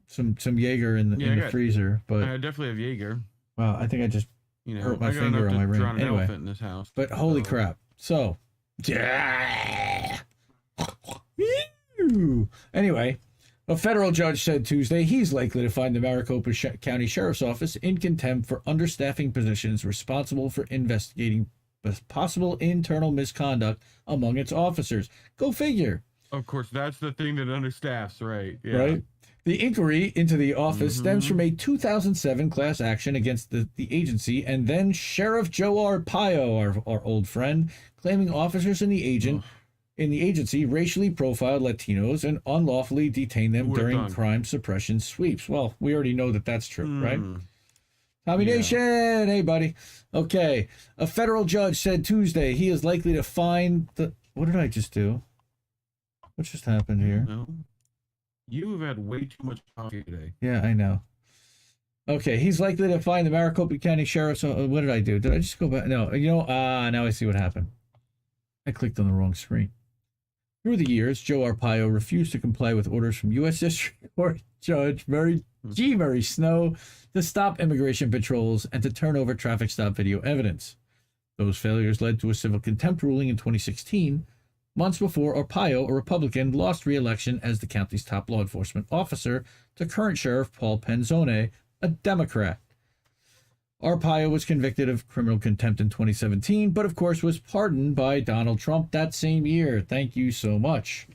some Jaeger in the freezer, but I definitely have Jaeger. Wow, I think I just hurt my finger on my ring. Anyway, in this house, but holy crap! So, anyway. A federal judge said Tuesday he's likely to find the Maricopa County Sheriff's Office in contempt for understaffing positions responsible for investigating possible internal misconduct among its officers. Go figure. Of course, that's the thing that understaffs, right? Yeah. Right? The inquiry into the office stems from a 2007 class action against the agency, and then Sheriff Joe Arpaio, our old friend, claiming officers in the agency racially profiled Latinos and unlawfully detained them during crime suppression sweeps. Well, we already know that that's true, right? Tommy Nation, hey buddy. Okay, a federal judge said Tuesday he is likely to find the... What did I just do? What just happened here? No. You have had way too much coffee today. Yeah, I know. Okay, he's likely to find the Maricopa County Sheriff's... What did I do? Did I just go back? No, now I see what happened. I clicked on the wrong screen. Through the years, Joe Arpaio refused to comply with orders from U.S. District Court Judge Murray Snow to stop immigration patrols and to turn over traffic stop video evidence. Those failures led to a civil contempt ruling in 2016, months before Arpaio, a Republican, lost re-election as the county's top law enforcement officer to current Sheriff Paul Penzone, a Democrat. Arpaio was convicted of criminal contempt in 2017, but of course was pardoned by Donald Trump that same year. Thank you so much.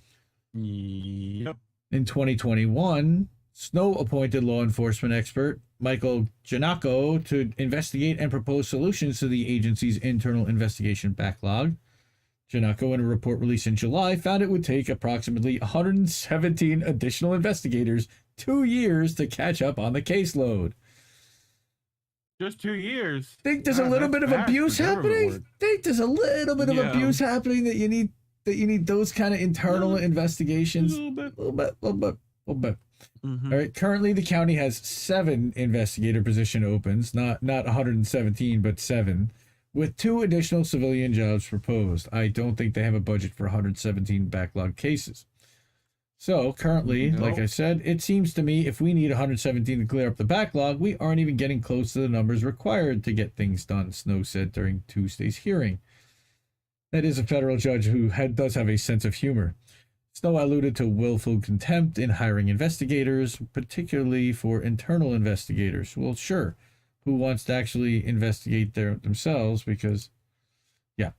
Yep. In 2021, Snow appointed law enforcement expert Michael Giannacco to investigate and propose solutions to the agency's internal investigation backlog. Giannacco, in a report released in July, found it would take approximately 117 additional investigators 2 years to catch up on the caseload. Just 2 years. Think there's a little bit of abuse happening? Think there's a little bit of abuse happening that you need those kind of internal investigations? A little bit. All right. Currently, the county has 7 investigator position opens, not 117, but 7, with 2 additional civilian jobs proposed. I don't think they have a budget for 117 backlog cases. So currently, like I said, it seems to me if we need 117 to clear up the backlog, we aren't even getting close to the numbers required to get things done, Snow said during Tuesday's hearing. That is a federal judge who does have a sense of humor. Snow alluded to willful contempt in hiring investigators, particularly for internal investigators. Well, sure. Who wants to actually investigate themselves? Because, yeah.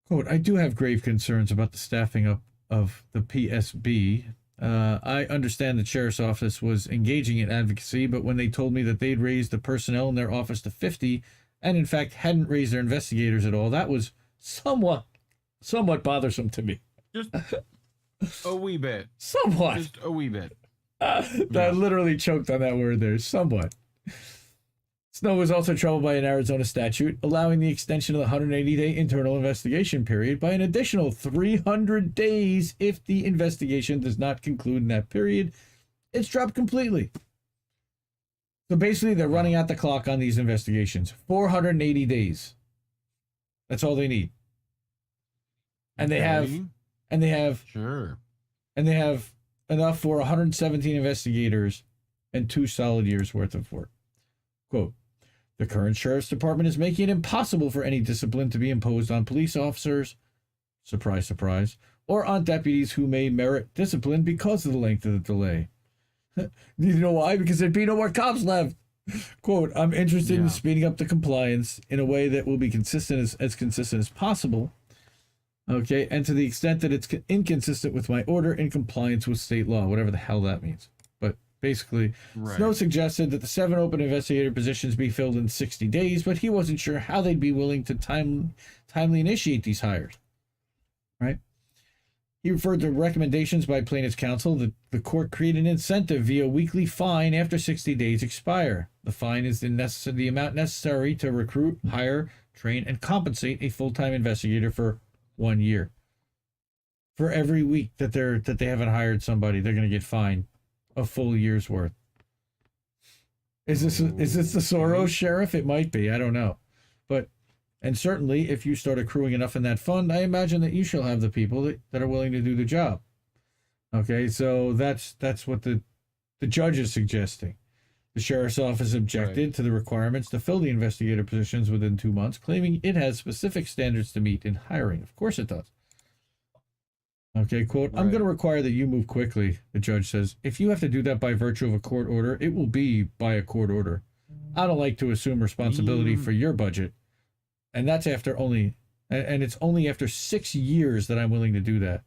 Quote, I do have grave concerns about the staffing up of the PSB. I understand the sheriff's office was engaging in advocacy, but when they told me that they'd raised the personnel in their office to 50, and in fact hadn't raised their investigators at all, that was somewhat bothersome to me. Just a wee bit. Somewhat. Just a wee bit. I literally choked on that word there. Somewhat. Snow was also troubled by an Arizona statute allowing the extension of the 180-day internal investigation period by an additional 300 days if the investigation does not conclude in that period. It's dropped completely. So basically, they're running out the clock on these investigations. 480 days. That's all they need. And they have enough for 117 investigators and 2 solid years worth of work. Quote, the current sheriff's department is making it impossible for any discipline to be imposed on police officers, surprise, surprise, or on deputies who may merit discipline because of the length of the delay. You know why? Because there'd be no more cops left. Quote, I'm interested in speeding up the compliance in a way that will be consistent as consistent as possible. Okay, and to the extent that it's inconsistent with my order in compliance with state law, whatever the hell that means. But basically, Snow suggested that the 7 open investigator positions be filled in 60 days, but he wasn't sure how they'd be willing to timely initiate these hires. Right? He referred to recommendations by plaintiff's counsel that the court create an incentive via weekly fine after 60 days expire. The fine is the amount necessary to recruit, hire, train, and compensate a full-time investigator for 1 year. For every week that they haven't hired somebody, they're going to get fined a full year's worth. Is this the Soros sheriff? It might be. I don't know. And certainly, if you start accruing enough in that fund, I imagine that you shall have the people that are willing to do the job. Okay, so that's what the judge is suggesting. The sheriff's office objected to the requirements to fill the investigator positions within 2 months, claiming it has specific standards to meet in hiring. Of course it does. Okay, quote, I'm going to require that you move quickly, the judge says. If you have to do that by virtue of a court order, it will be by a court order. I don't like to assume responsibility for your budget. And that's it's only after 6 years that I'm willing to do that.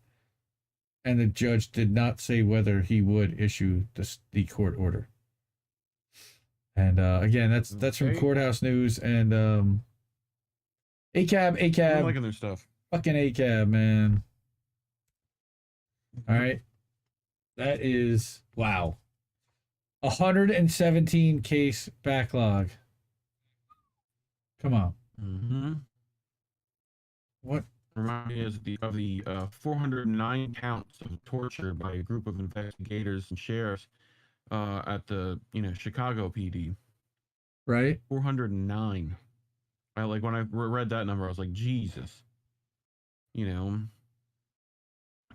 And the judge did not say whether he would issue the court order. And again, that's from Courthouse News and ACAB. I'm liking their stuff. Fucking ACAB, man. All right. That is, wow. 117 case backlog. Come on. Mm-hmm. What? Remind me of the 409 counts of torture by a group of investigators and sheriffs at the Chicago PD. Right. 409. When I read that number, I was like, Jesus.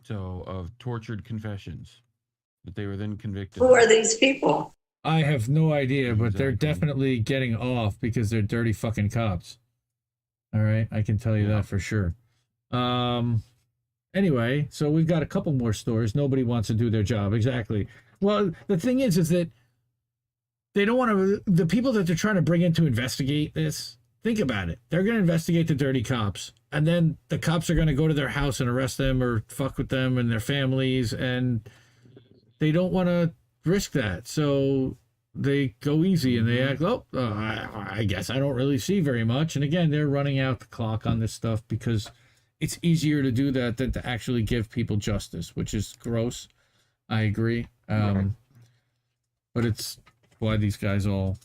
So of tortured confessions that they were then convicted. Who are these people? I have no idea, but they're definitely getting off because they're dirty fucking cops. All right, I can tell you that for sure. Anyway, so we've got a couple more stories. Nobody wants to do their job. Exactly. Well, the thing is that they don't want to, the people that they're trying to bring in to investigate this, think about it. They're going to investigate the dirty cops, and then the cops are going to go to their house and arrest them or fuck with them and their families, and they don't want to risk that. So they go easy and they act, I guess I don't really see very much. And again, they're running out the clock on this stuff because it's easier to do that than to actually give people justice, which is gross. I agree. But it's why these guys all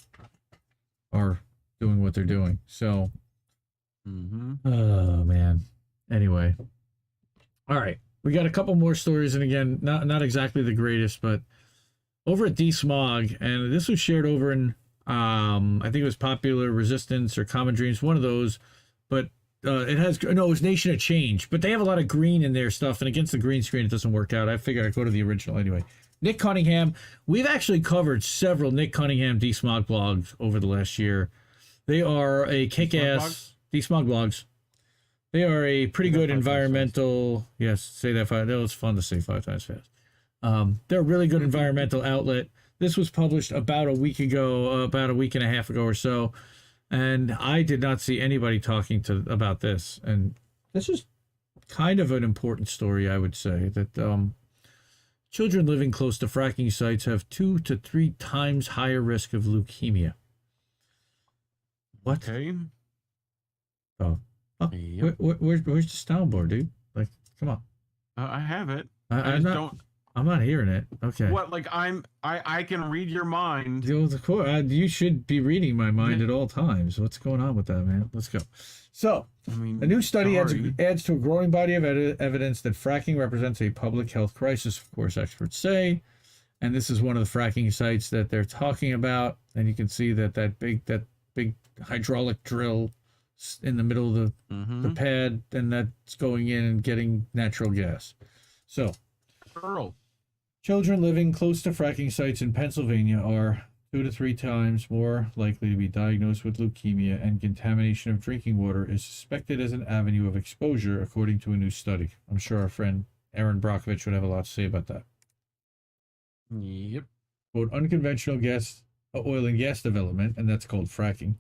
are doing what they're doing. So, oh man. Anyway. All right. We got a couple more stories. And again, not exactly the greatest, but over at D-Smog, and this was shared over in, I think it was Popular Resistance or Common Dreams, one of those, but it was Nation of Change, but they have a lot of green in their stuff, and against the green screen, it doesn't work out. I figured I'd go to the original anyway. Nick Cunningham, we've actually covered several Nick Cunningham D-Smog blogs over the last year. They are a kick-ass D-Smog blogs. They are a pretty good environmental, yes, say that five, that was fun to say 5 times fast. They're a really good environmental outlet. This was published about a week ago, about a week and a half ago or so, and I did not see anybody talking about this. And this is kind of an important story, I would say, that children living close to fracking sites have 2 to 3 times higher risk of leukemia. What? Okay. Oh, Yep. where's the soundboard, dude? Like, come on. I have it. I'm not hearing it. Okay. What? Like I can read your mind. You should be reading my mind at all times. What's going on with that, man? Let's go. So, a new study adds to a growing body of evidence that fracking represents a public health crisis, of course, experts say. And this is one of the fracking sites that they're talking about. And you can see that big hydraulic drill in the middle of the pad, and that's going in and getting natural gas. So, children living close to fracking sites in Pennsylvania are 2 to 3 times more likely to be diagnosed with leukemia, and contamination of drinking water is suspected as an avenue of exposure, according to a new study. I'm sure our friend Aaron Brockovich would have a lot to say about that. Yep. Quote, unconventional oil and gas development, and that's called fracking,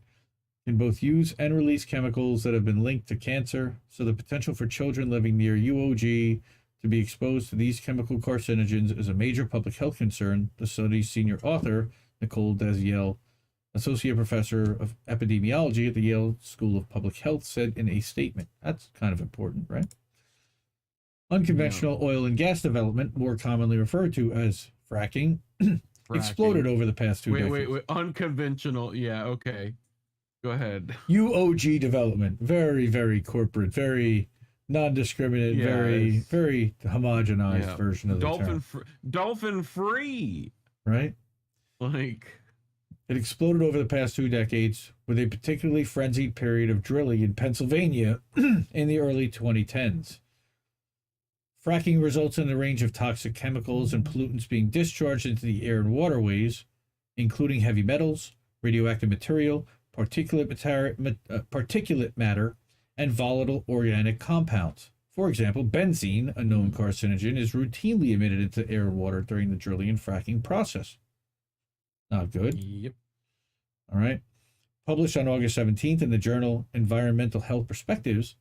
can both use and release chemicals that have been linked to cancer, so the potential for children living near UOG to be exposed to these chemical carcinogens is a major public health concern, the study's senior author, Nicole Daziel, associate professor of epidemiology at the Yale School of Public Health, said in a statement. That's kind of important, right? Unconventional oil and gas development, more commonly referred to as fracking, exploded over the past 2 decades. Wait. Unconventional. Yeah, okay. Go ahead. UOG development, very, very corporate, very non-discriminate, very, very homogenized version of the term. Dolphin free. Right? Like, it exploded over the past 2 decades with a particularly frenzied period of drilling in Pennsylvania in the early 2010s. Fracking results in a range of toxic chemicals and pollutants being discharged into the air and waterways, including heavy metals, radioactive material, particulate matter, and volatile organic compounds. For example, benzene, a known carcinogen, is routinely emitted into air and water during the drilling and fracking process. Not good. Yep. All right. Published on August 17th in the journal Environmental Health Perspectives,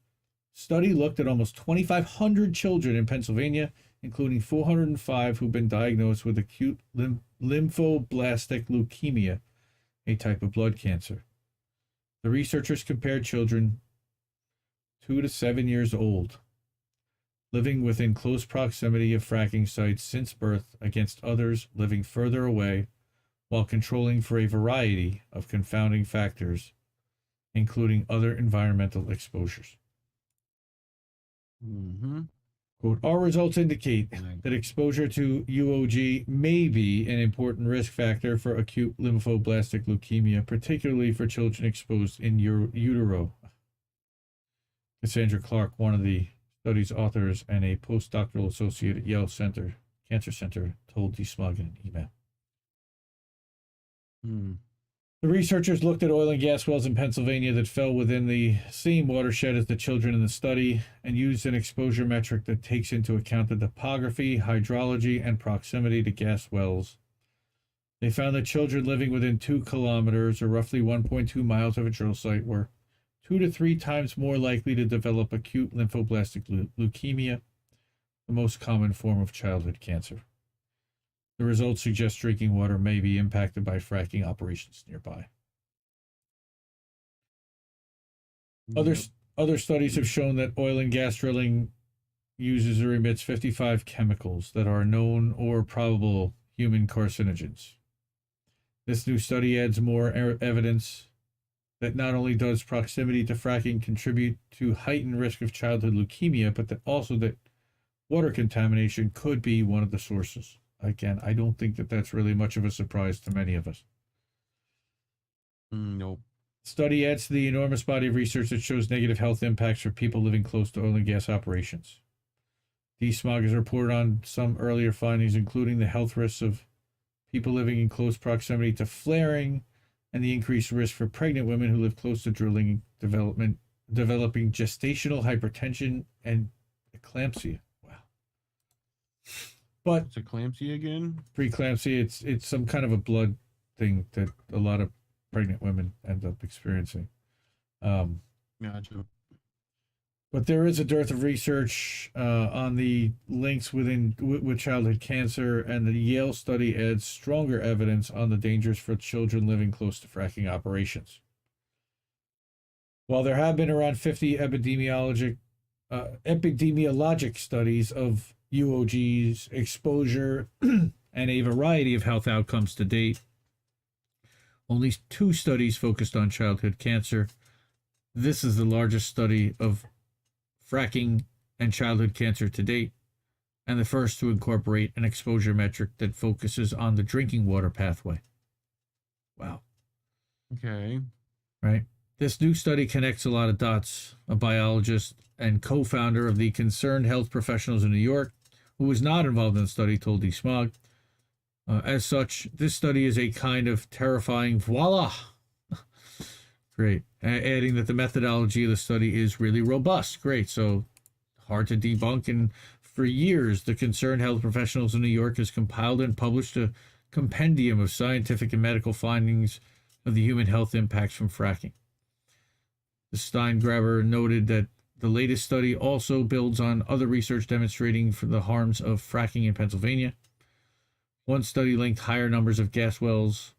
study looked at almost 2,500 children in Pennsylvania, including 405 who've been diagnosed with acute lymphoblastic leukemia, a type of blood cancer. The researchers compared children 2 to 7 years old living within close proximity of fracking sites since birth against others living further away, while controlling for a variety of confounding factors, including other environmental exposures. Quote, our results indicate that exposure to UOG may be an important risk factor for acute lymphoblastic leukemia, particularly for children exposed in utero. Cassandra Clark, one of the study's authors and a postdoctoral associate at Yale Cancer Center, told DeSmug in an email. The researchers looked at oil and gas wells in Pennsylvania that fell within the same watershed as the children in the study and used an exposure metric that takes into account the topography, hydrology, and proximity to gas wells. They found that children living within 2 kilometers, or roughly 1.2 miles of a drill site, were 2 to 3 times more likely to develop acute lymphoblastic leukemia, the most common form of childhood cancer. The results suggest drinking water may be impacted by fracking operations nearby. Other studies have shown that oil and gas drilling uses or emits 55 chemicals that are known or probable human carcinogens. This new study adds more evidence that not only does proximity to fracking contribute to heightened risk of childhood leukemia, but that also that water contamination could be one of the sources. Again, I don't think that that's really much of a surprise to many of us. Nope. Study adds to the enormous body of research that shows negative health impacts for people living close to oil and gas operations. DeSmog has reported on some earlier findings, including the health risks of people living in close proximity to flaring and the increased risk for pregnant women who live close to drilling developing gestational hypertension and eclampsia. Wow. But it's eclampsia again? Preeclampsia, it's some kind of a blood thing that a lot of pregnant women end up experiencing. Gotcha. But there is a dearth of research on the links with childhood cancer, and the Yale study adds stronger evidence on the dangers for children living close to fracking operations. While there have been around 50 epidemiologic studies of UOG's exposure and a variety of health outcomes to date, only 2 studies focused on childhood cancer. This is the largest study of fracking and childhood cancer to date, and the first to incorporate an exposure metric that focuses on the drinking water pathway. Wow. Okay. Right. This new study connects a lot of dots. A biologist and co-founder of the Concerned Health Professionals in New York, who was not involved in the study, told DeSmog. As such, this study is a kind of terrifying voila. Great. Adding that the methodology of the study is really robust. Great. So hard to debunk. And for years, the Concerned Health Professionals in New York has compiled and published a compendium of scientific and medical findings of the human health impacts from fracking. The Steingraber noted that the latest study also builds on other research demonstrating for the harms of fracking in Pennsylvania. One study linked higher numbers of gas wells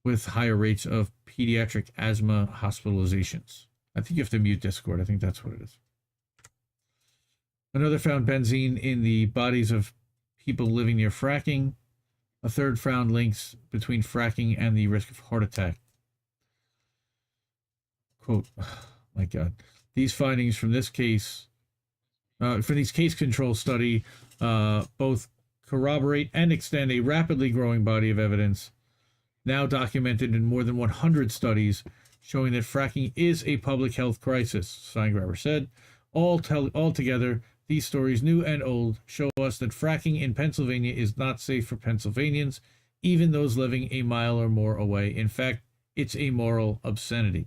with higher rates of pediatric asthma hospitalizations. I think you have to mute Discord. I think that's what it is. Another found benzene in the bodies of people living near fracking. A third found links between fracking and the risk of heart attack. Quote, oh my God. These findings from this case, for these case control study, both corroborate and extend a rapidly growing body of evidence now documented in more than 100 studies showing that fracking is a public health crisis, Steingraber said. Altogether, these stories, new and old, show us that fracking in Pennsylvania is not safe for Pennsylvanians, even those living a mile or more away. In fact, it's a moral obscenity.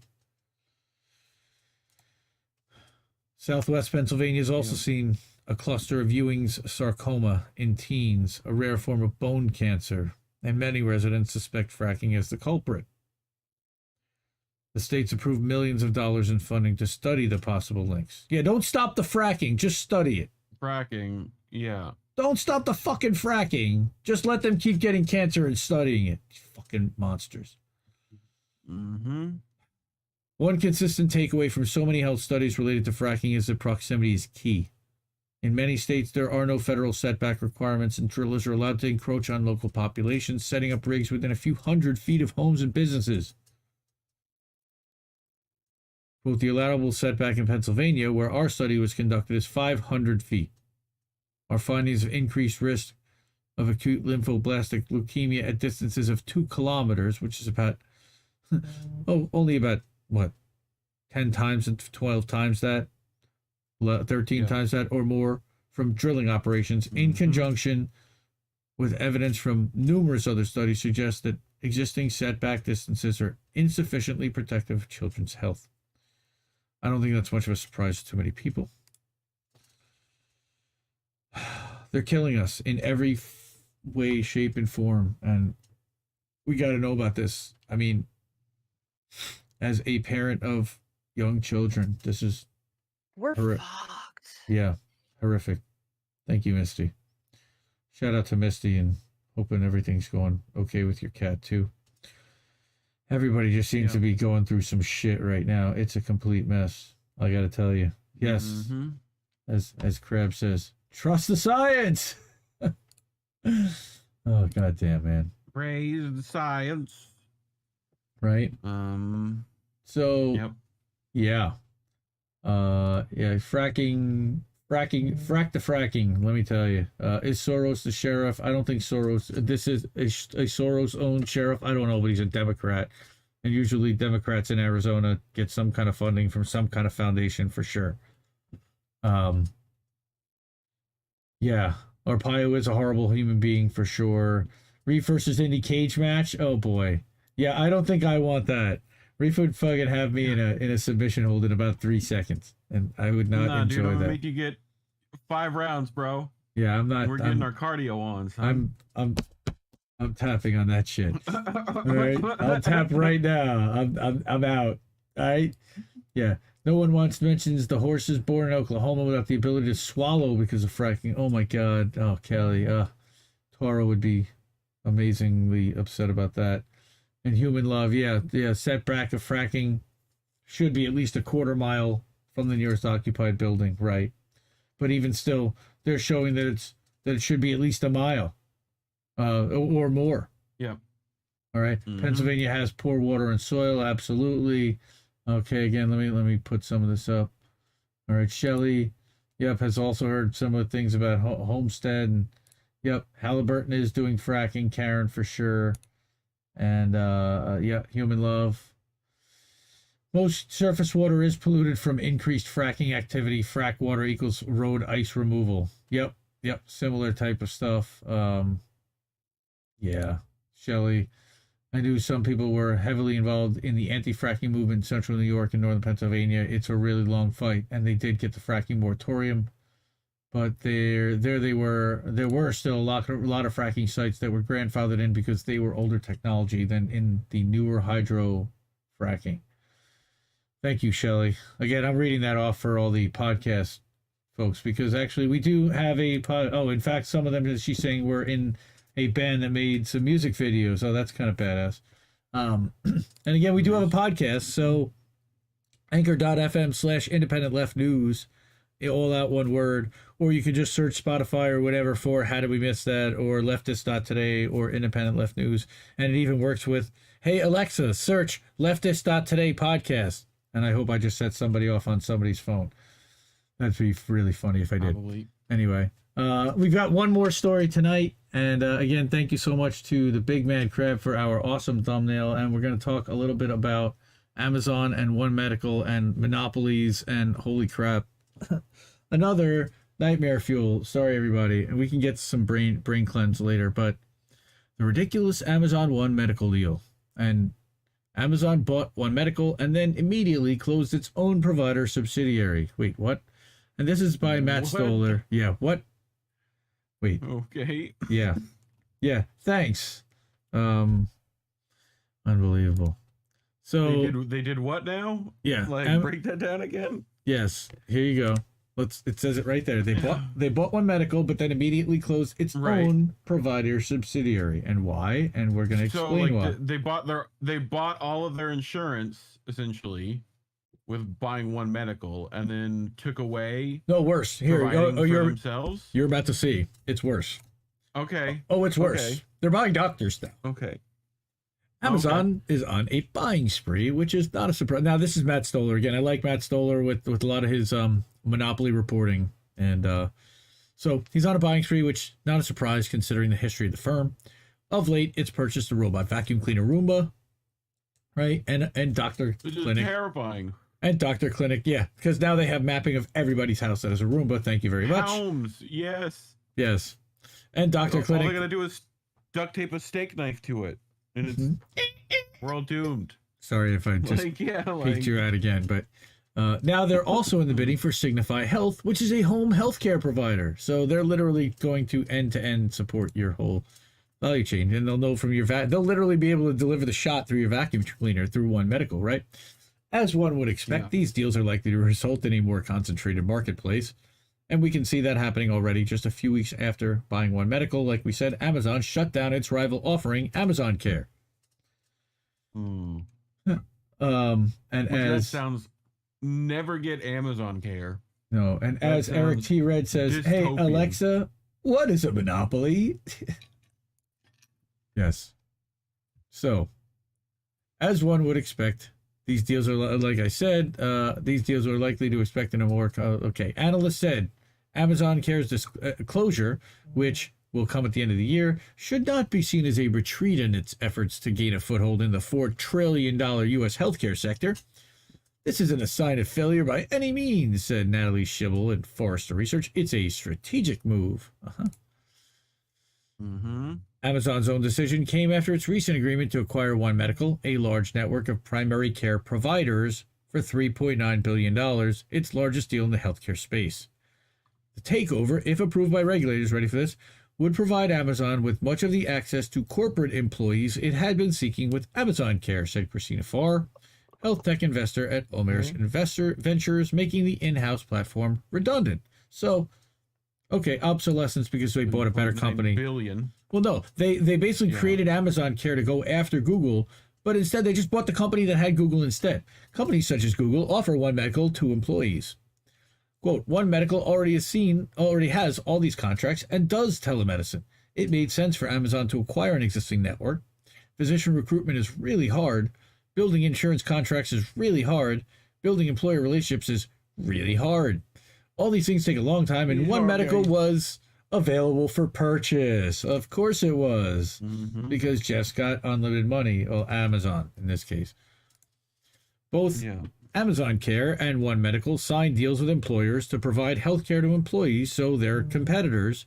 Southwest Pennsylvania has also seen a cluster of Ewing's sarcoma in teens, a rare form of bone cancer, and many residents suspect fracking as the culprit. The state's approved millions of dollars in funding to study the possible links. Yeah, don't stop the fracking, just study it. Fracking, yeah. Don't stop the fucking fracking. Just let them keep getting cancer and studying it. Fucking monsters. Mm-hmm. One consistent takeaway from so many health studies related to fracking is that proximity is key. In many states, there are no federal setback requirements, and drillers are allowed to encroach on local populations, setting up rigs within a few hundred feet of homes and businesses. Quote, the allowable setback in Pennsylvania, where our study was conducted, is 500 feet. Our findings of increased risk of acute lymphoblastic leukemia at distances of 2 kilometers, which is about, only about, what, 10 times and 12 times that, 13 times that or more from drilling operations, in conjunction with evidence from numerous other studies, suggest that existing setback distances are insufficiently protective of children's health. I don't think that's much of a surprise to too many people. They're killing us in every way, shape, and form, and we got to know about this. I mean, as a parent of young children, this is we're fucked. Yeah, horrific. Thank you, Misty. Shout out to Misty, and hoping everything's going okay with your cat too. Everybody just seems to be going through some shit right now. It's a complete mess. I got to tell you. Yes, as Crab says, trust the science. Oh goddamn, man! Praise the science. Right. So. Yep. Yeah. Fracking. Frack the fracking. Let me tell you. Is Soros the sheriff? I don't think Soros. This is a Soros-owned sheriff. I don't know, but he's a Democrat, and usually Democrats in Arizona get some kind of funding from some kind of foundation for sure. Yeah. Arpaio is a horrible human being for sure. Reef versus Indy cage match. Oh boy. Yeah, I don't think I want that. Reef would fucking have me in a submission hold in about 3 seconds, and I would not enjoy dude, that. Make you get 5 rounds, bro. Yeah, I'm not. We're getting our cardio on. Son. I'm tapping on that shit. All right, I'll tap right now. I'm out. All right. Yeah, No one once mentions the horses born in Oklahoma without the ability to swallow because of fracking. Oh my God. Oh, Kelly. Tara would be amazingly upset about that. And human love. Yeah. Setback of fracking should be at least a quarter mile from the nearest occupied building. Right. But even still, they're showing that it should be at least a mile or more. Yeah. All right. Mm-hmm. Pennsylvania has poor water and soil. Absolutely. Okay, again, let me put some of this up. All right, Shelley, yep, has also heard some of the things about Homestead, and yep, Halliburton is doing fracking. Karen for sure, and yeah, human love. Most surface water is polluted from increased fracking activity. Frack water equals road ice removal. Yep, similar type of stuff. Yeah, Shelley. I knew some people were heavily involved in the anti-fracking movement in central New York and northern Pennsylvania. It's a really long fight, and they did get the fracking moratorium. But there were still a lot of fracking sites that were grandfathered in because they were older technology than in the newer hydro fracking. Thank you, Shelley. Again, I'm reading that off for all the podcast folks because actually we do have a in fact, some of them, she's saying, were in a band that made some music videos. Oh, that's kind of badass. And again, we do have a podcast, so anchor.fm/independent left news, all out one word, or you can just search Spotify or whatever for How Did We Miss That, or leftist.today, or independent left news. And it even works with, hey, Alexa, search leftist.today podcast. And I hope I just set somebody off on somebody's phone. That'd be really funny if I did. Probably. Anyway, we've got one more story tonight. And again, thank you so much to the Big Man Crab for our awesome thumbnail. And we're going to talk a little bit about Amazon and OneMedical and monopolies and holy crap, another nightmare fuel. Sorry, everybody. And we can get some brain cleanse later. But the ridiculous Amazon OneMedical deal. And Amazon bought OneMedical and then immediately closed its own provider subsidiary. Wait, what? And this is by Matt Stoller. Yeah, what? Wait. Okay. Yeah. Thanks. Unbelievable. So they did what now? Yeah. Break that down again. Yes. Here you go. It says it right there. They bought OneMedical, but then immediately closed its own provider subsidiary. And why? And we're going to explain why. They bought all of their insurance essentially with buying OneMedical, and then took away. No, worse. Here, themselves. You're about to see. It's worse. Okay. Oh, it's worse. Okay. They're buying doctors now. Okay. Amazon is on a buying spree, which is not a surprise. Now, this is Matt Stoller again. I like Matt Stoller with a lot of his monopoly reporting, and so he's on a buying spree, which not a surprise considering the history of the firm. Of late, it's purchased a robot vacuum cleaner Roomba, right, and Doctor Clinic. Terrifying. And Doctor Clinic, yeah, because now they have mapping of everybody's house as a Roomba. Thank you very much. Helms, yes. And Doctor Clinic. All they gotta do is duct tape a steak knife to it, and it's we're all doomed. Sorry if I just peeked you out again, but now they're also in the bidding for Signify Health, which is a home healthcare provider. So they're literally going to end-to-end support your whole value chain, and they'll know from your they'll literally be able to deliver the shot through your vacuum cleaner through OneMedical, right? As one would expect, these deals are likely to result in a more concentrated marketplace. And we can see that happening already just a few weeks after buying OneMedical. Like we said, Amazon shut down its rival offering, Amazon Care. And as that sounds, never get Amazon Care. No, and that as Eric T. Red says, dystopian. Hey, Alexa, what is a monopoly? Yes. So, as one would expect, these deals are, like I said, these deals are likely to expect in a more, analysts said Amazon Care's closure, which will come at the end of the year, should not be seen as a retreat in its efforts to gain a foothold in the $4 trillion U.S. healthcare sector. This isn't a sign of failure by any means, said Natalie Schibel at Forrester Research. It's a strategic move. Amazon's own decision came after its recent agreement to acquire OneMedical, a large network of primary care providers, for $3.9 billion, its largest deal in the healthcare space. The takeover, if approved by regulators, ready for this, would provide Amazon with much of the access to corporate employees it had been seeking with Amazon Care, said Christina Farr, health tech investor at Omer's Investor Ventures, making the in-house platform redundant. So, okay, obsolescence because they bought a better company. Billion. Well, no, they basically created Amazon Care to go after Google, but instead they just bought the company that had Google instead. Companies such as Google offer OneMedical to employees. Quote, OneMedical already has all these contracts and does telemedicine. It made sense for Amazon to acquire an existing network. Physician recruitment is really hard. Building insurance contracts is really hard. Building employer relationships is really hard. All these things take a long time, and OneMedical was available for purchase. Of course it was, because Jeff's got unlimited money. Well, Amazon in this case. Both Amazon Care and OneMedical signed deals with employers to provide health care to employees, so they're competitors.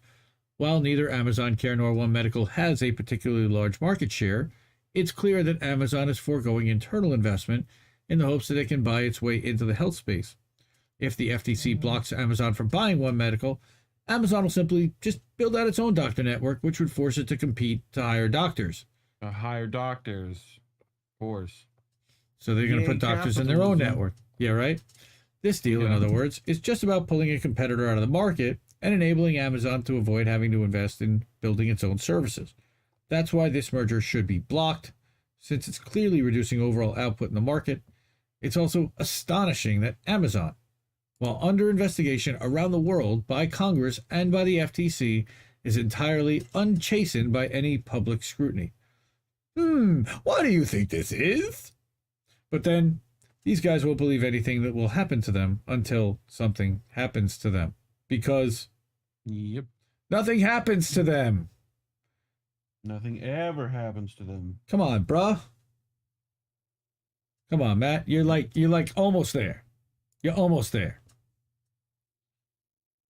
While neither Amazon Care nor OneMedical has a particularly large market share, it's clear that Amazon is foregoing internal investment in the hopes that it can buy its way into the health space. If the FTC blocks Amazon from buying OneMedical, Amazon will simply just build out its own doctor network, which would force it to compete to hire doctors. Hire doctors, of course. So they're going to put doctors in their own network. Yeah, right? This deal, in other words, is just about pulling a competitor out of the market and enabling Amazon to avoid having to invest in building its own services. That's why this merger should be blocked, since it's clearly reducing overall output in the market. It's also astonishing that Amazon, while under investigation around the world by Congress and by the FTC, is entirely unchastened by any public scrutiny. Why do you think this is? But then, these guys won't believe anything that will happen to them until something happens to them. Because nothing happens to them. Nothing ever happens to them. Come on, bruh. Come on, Matt. You're like almost there. You're almost there.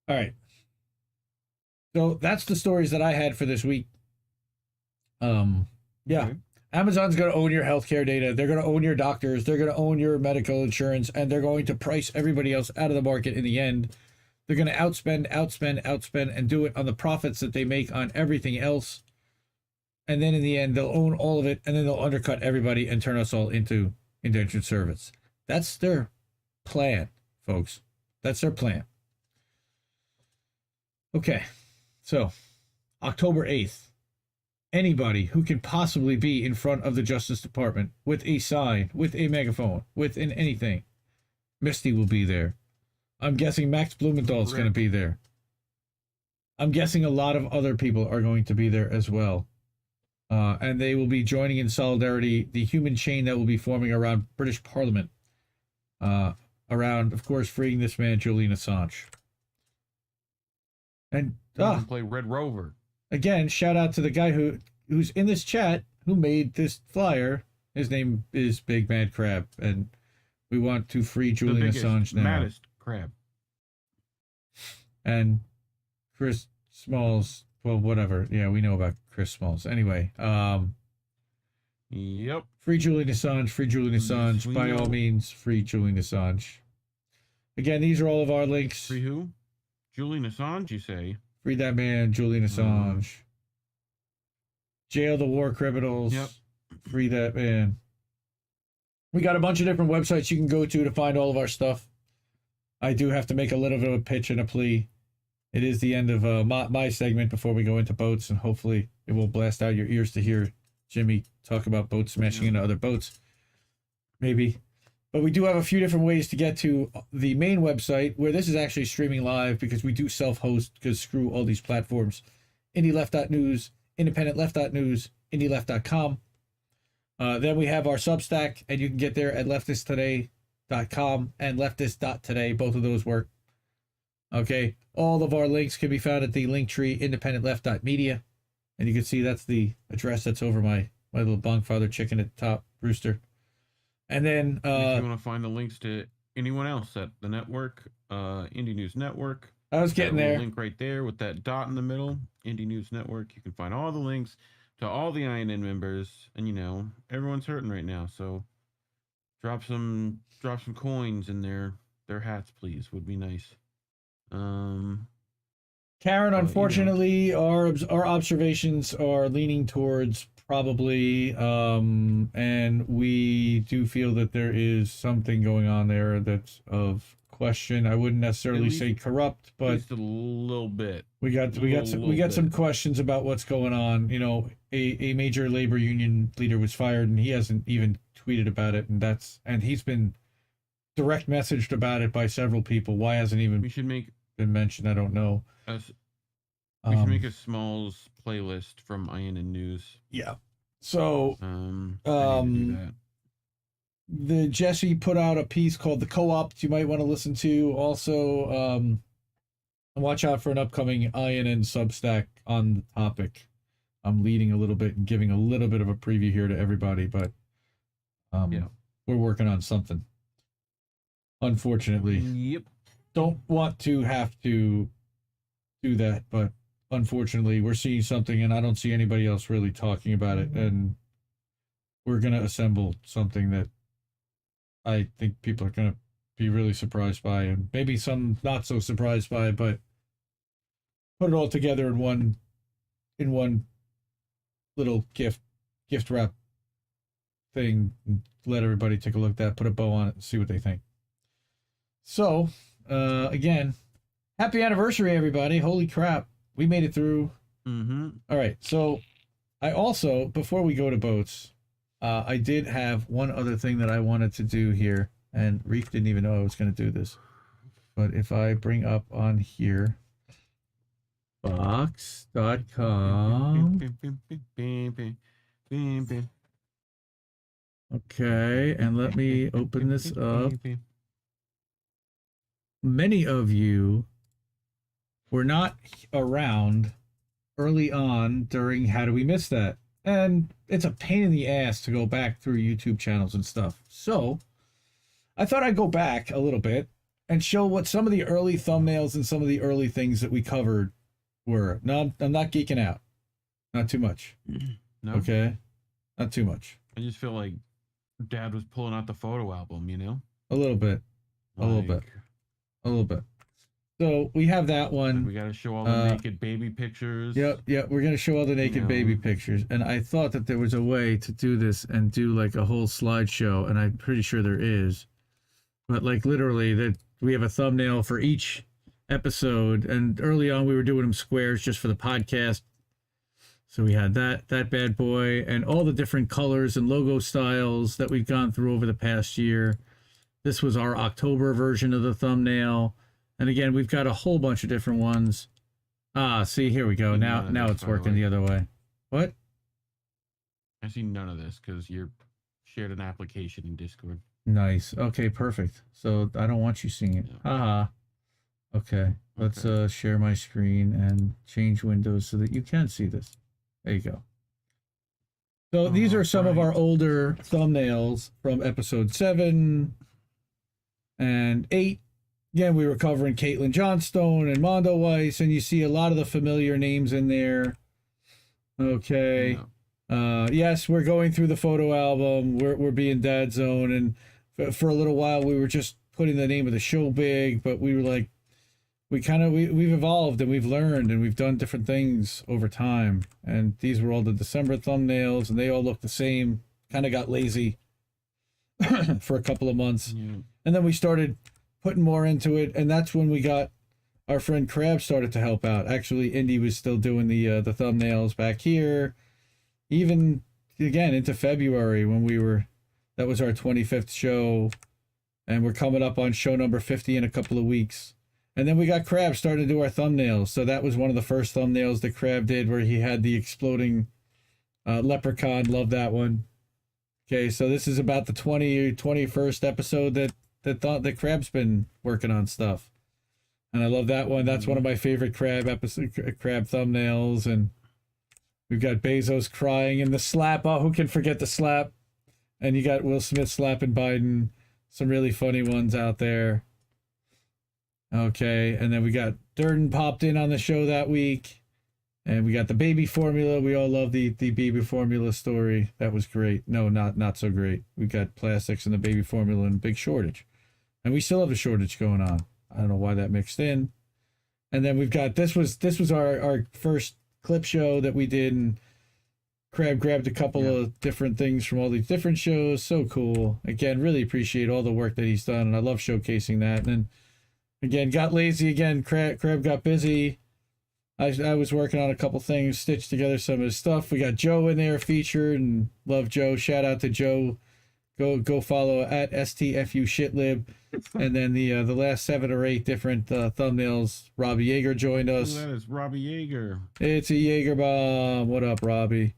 All right. So that's the stories that I had for this week. Yeah. Amazon's going to own your healthcare data. They're going to own your doctors. They're going to own your medical insurance, and they're going to price everybody else out of the market in the end. They're going to outspend, and do it on the profits that they make on everything else. And then in the end, they'll own all of it, and then they'll undercut everybody and turn us all into indentured servants. That's their plan, folks. That's their plan. Okay, so October 8th. Anybody who can possibly be in front of the Justice Department with a sign, with a megaphone, with anything. Misty will be there. I'm guessing Max Blumenthal's going to be there. I'm guessing a lot of other people are going to be there as well. And they will be joining in solidarity the human chain that will be forming around British Parliament. Around, of course, freeing this man, Julian Assange. And play Red Rover. Again, shout out to the guy who's in this chat who made this flyer. His name is Big Mad Crab, and we want to free Julian Assange now. Maddest crab. And Chris Smalls, well, whatever. Yeah, we know about Chris Smalls. Anyway, Yep. Free Julian Assange, free Julian Assange. By all means, free Julian Assange. Again, these are all of our links. Free who? Julian Assange, you say? Free that man, Julian Assange. Jail the war criminals. Yep. Free that man. We got a bunch of different websites you can go to find all of our stuff. I do have to make a little bit of a pitch and a plea. It is the end of my segment before we go into boats, and hopefully it will blast out your ears to hear Jimmy talk about boats smashing into other boats. Maybe. But we do have a few different ways to get to the main website, where this is actually streaming live because we do self-host, because screw all these platforms. IndieLeft.news, IndependentLeft.news, IndieLeft.com. Then we have our Substack, and you can get there at leftisttoday.com and leftist.today. Both of those work. Okay. All of our links can be found at the link tree, IndependentLeft.media. And you can see that's the address that's over my little Bongfather chicken at the top, Rooster. And then if you want to find the links to anyone else at the network, Indie News Network. I was getting there. Link right there with that dot in the middle, Indie News Network. You can find all the links to all the INN members, and you know everyone's hurting right now, so drop some coins in their hats, please. Would be nice. Karen, unfortunately, our observations are leaning towards probably. And we do feel that there is something going on there that's of question. I wouldn't necessarily say corrupt, but just a little bit. We got some questions about what's going on. You know, a major labor union leader was fired, and he hasn't even tweeted about it, and he's been direct messaged about it by several people. Why hasn't even been mentioned? I don't know. We should make a small playlist from Iron and News. Yeah. So I need to do that. the Jesse put out a piece called "The Co-opt" you might want to listen to. Also, watch out for an upcoming INN Substack on the topic. I'm leading a little bit and giving a little bit of a preview here to everybody, but we're working on something. Unfortunately, yep. Don't want to have to do that, but unfortunately, we're seeing something, and I don't see anybody else really talking about it, and we're gonna assemble something that I think people are gonna be really surprised by, and maybe some not so surprised by, but put it all together in one little gift wrap thing, and let everybody take a look at that, put a bow on it, and see what they think. So, again, happy anniversary, everybody. Holy crap. We made it through. Mm-hmm. All right. So, I also, before we go to boats, I did have one other thing that I wanted to do here, and Reef didn't even know I was going to do this. But if I bring up on here, box.com. Okay, and let me open this up. Many of you were not around early on during How Do We Miss That? And it's a pain in the ass to go back through YouTube channels and stuff. So I thought I'd go back a little bit and show what some of the early thumbnails and some of the early things that we covered were. No, I'm not geeking out. Not too much. No. Okay? Not too much. I just feel like Dad was pulling out the photo album, you know? A little bit. A little bit. A little bit. So we have that one. We got to show all the naked baby pictures. Yep. We're going to show all the naked baby pictures. And I thought that there was a way to do this and do like a whole slideshow, and I'm pretty sure there is. But like literally, that we have a thumbnail for each episode. And early on, we were doing them squares just for the podcast. So we had that bad boy, and all the different colors and logo styles that we've gone through over the past year. This was our October version of the thumbnail. And again, we've got a whole bunch of different ones. See, here we go. Now it's working the other way. What? I see none of this because you shared an application in Discord. Nice. Okay, perfect. So I don't want you seeing it. Haha. Okay. Let's share my screen and change windows so that you can see this. There you go. So these are some of our older thumbnails from episode 7 and 8. Again, we were covering Caitlin Johnstone and Mondo Weiss, and you see a lot of the familiar names in there. Okay. Yes, we're going through the photo album. We're being Dad Zone, and for a little while we were just putting the name of the show big, but we were like, we've evolved and we've learned and we've done different things over time. And these were all the December thumbnails, and they all look the same. Kind of got lazy for a couple of months, and then we started putting more into it, and that's when we got our friend Crab started to help out. Actually, Indy was still doing the thumbnails back here, even again into February when that was our 25th show, and we're coming up on show number 50 in a couple of weeks. And then we got Crab starting to do our thumbnails. So that was one of the first thumbnails that Crab did, where he had the exploding leprechaun. Love that one. Okay, so this is about the 21st episode that Crab's been working on stuff, and I love that one. That's one of my favorite Crab thumbnails. And we've got Bezos crying in the slap. Oh, who can forget the slap? And you got Will Smith slapping Biden. Some really funny ones out there. Okay, and then we got Durden popped in on the show that week, and we got the baby formula. We all love the baby formula story. That was great. No, not so great. We got plastics and the baby formula and big shortage. And we still have a shortage going on. I don't know why that mixed in. And then we've got this was our first clip show that we did, and Crab grabbed a couple of different things from all these different shows. So cool. Again, really appreciate all the work that he's done, and I love showcasing that. And then, again, got lazy again. Crab got busy. I was working on a couple things, stitched together some of his stuff. We got Joe in there featured, and love Joe. Shout out to Joe. Go follow at STFU shitlib. And then the last 7 or 8 different thumbnails. Robbie Yeager joined us. That is Robbie Yeager. It's a Yeager bomb. What up, Robbie?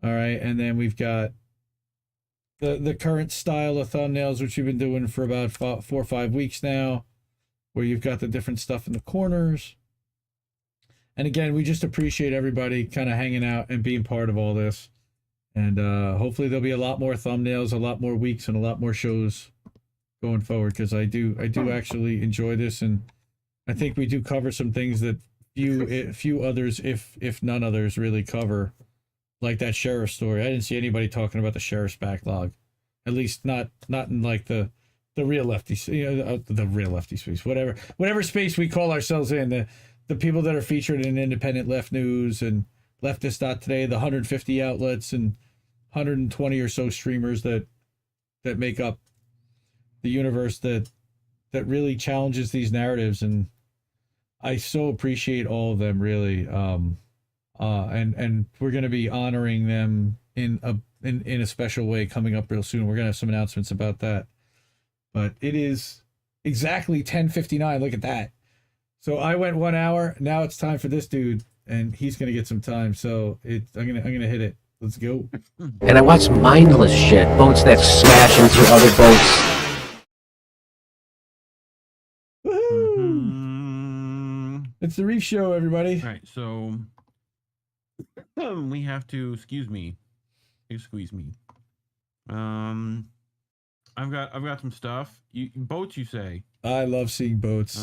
All right, and then we've got the current style of thumbnails, which we've been doing for about 4 or 5 weeks now, where you've got the different stuff in the corners. And again, we just appreciate everybody kind of hanging out and being part of all this. And hopefully there'll be a lot more thumbnails, a lot more weeks, and a lot more shows going forward, because I do actually enjoy this, and I think we do cover some things that few others, if none others, really cover, like that Sherriff story. I didn't see anybody talking about the Sheriff's backlog, at least not in like the real lefty, the real lefty space, whatever space we call ourselves in, the people that are featured in independent left news and leftist.today, the 150 outlets and 120 or so streamers that make up the universe that really challenges these narratives. And I so appreciate all of them, really. And we're going to be honoring them in a special way coming up real soon. We're going to have some announcements about that. But it is exactly 10:59. Look at that. So I went 1 hour. Now it's time for this dude, and he's gonna get some time. So I'm gonna hit it. Let's go. And I watch mindless shit, boats that smash into other boats. Woohoo! It's the Reef Show, everybody. All right, so we have to excuse me. I've got some stuff. Boats, you say? I love seeing boats.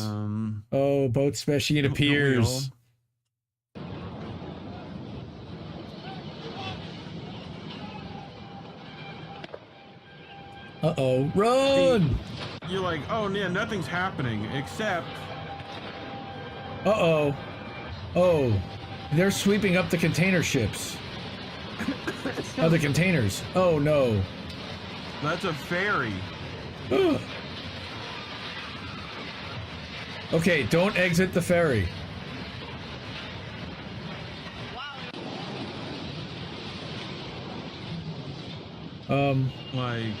Boats smashing into piers. Uh-oh, run! You're like, oh, yeah, nothing's happening, except... Uh-oh. Oh, they're sweeping up the container ships. Oh, the containers. Oh, no. That's a ferry. Okay, don't exit the ferry. Like...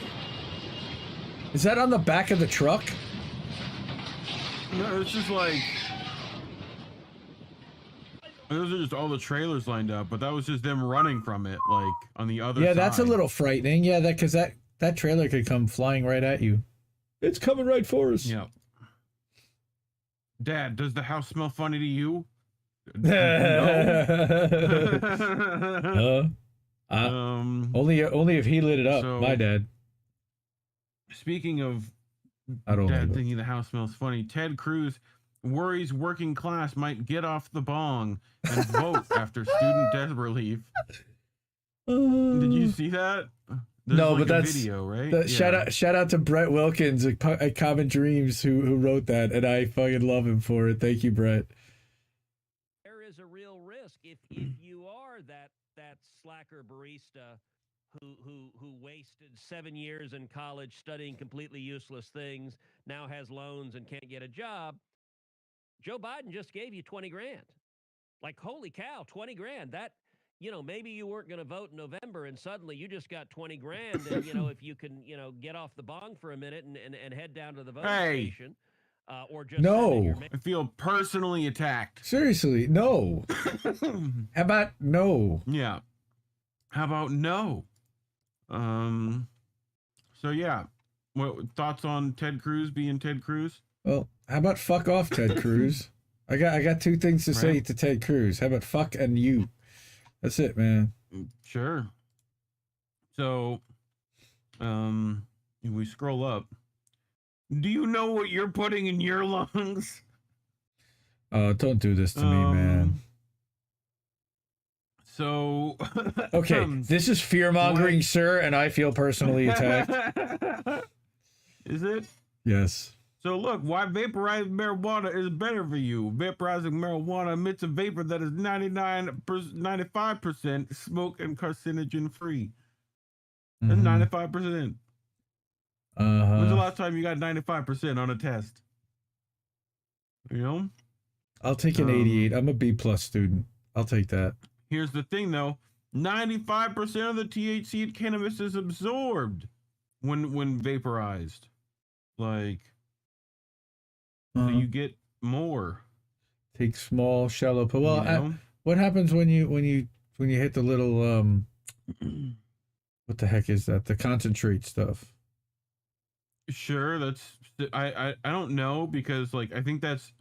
Is that on the back of the truck? No, it's just like... Those are just all the trailers lined up, but that was just them running from it, like, on the other side. Yeah, that's a little frightening. Yeah, because that trailer could come flying right at you. It's coming right for us. Yeah. Dad, does the house smell funny to you? No. Only if he lit it up. So, my dad. Speaking of Dad thinking the house smells funny, Ted Cruz worries working class might get off the bong and vote after student debt relief. Did you see that? There's no, like but that's video, right? Yeah. Shout out to Brett Wilkins at Common Dreams who wrote that, and I fucking love him for it. Thank you, Brett. There is a real risk if you are that slacker barista who wasted 7 years in college studying completely useless things, now has loans and can't get a job. Joe Biden just gave you 20 grand. Like, holy cow, 20 grand. That, maybe you weren't going to vote in November and suddenly you just got 20 grand. And, if you can, get off the bong for a minute and head down to the voting station. Or just no. I feel personally attacked. Seriously, no. How about no? Yeah. How about no? So yeah. What thoughts on Ted Cruz being Ted Cruz? Well, how about fuck off, Ted Cruz? I got 2 things to say to Ted Cruz. How about fuck and you? That's it, man. Sure. So, if we scroll up, do you know what you're putting in your lungs? Don't do this to me, man. So, okay, this is fear-mongering, sir, and I feel personally attacked. Is it? Yes. So look, why vaporized marijuana is better for you. Vaporizing marijuana emits a vapor that is 95% smoke and carcinogen free. That's 95%. When's the last time you got 95% on a test? You know? I'll take an 88. I'm a B+ student. I'll take that. Here's the thing, though. 95% of the THC in cannabis is absorbed when vaporized. Like, so you get more. Take small, shallow. Well, You know? what happens when you hit the little what the heck is that? The concentrate stuff. Sure, that's I don't know because like I think that's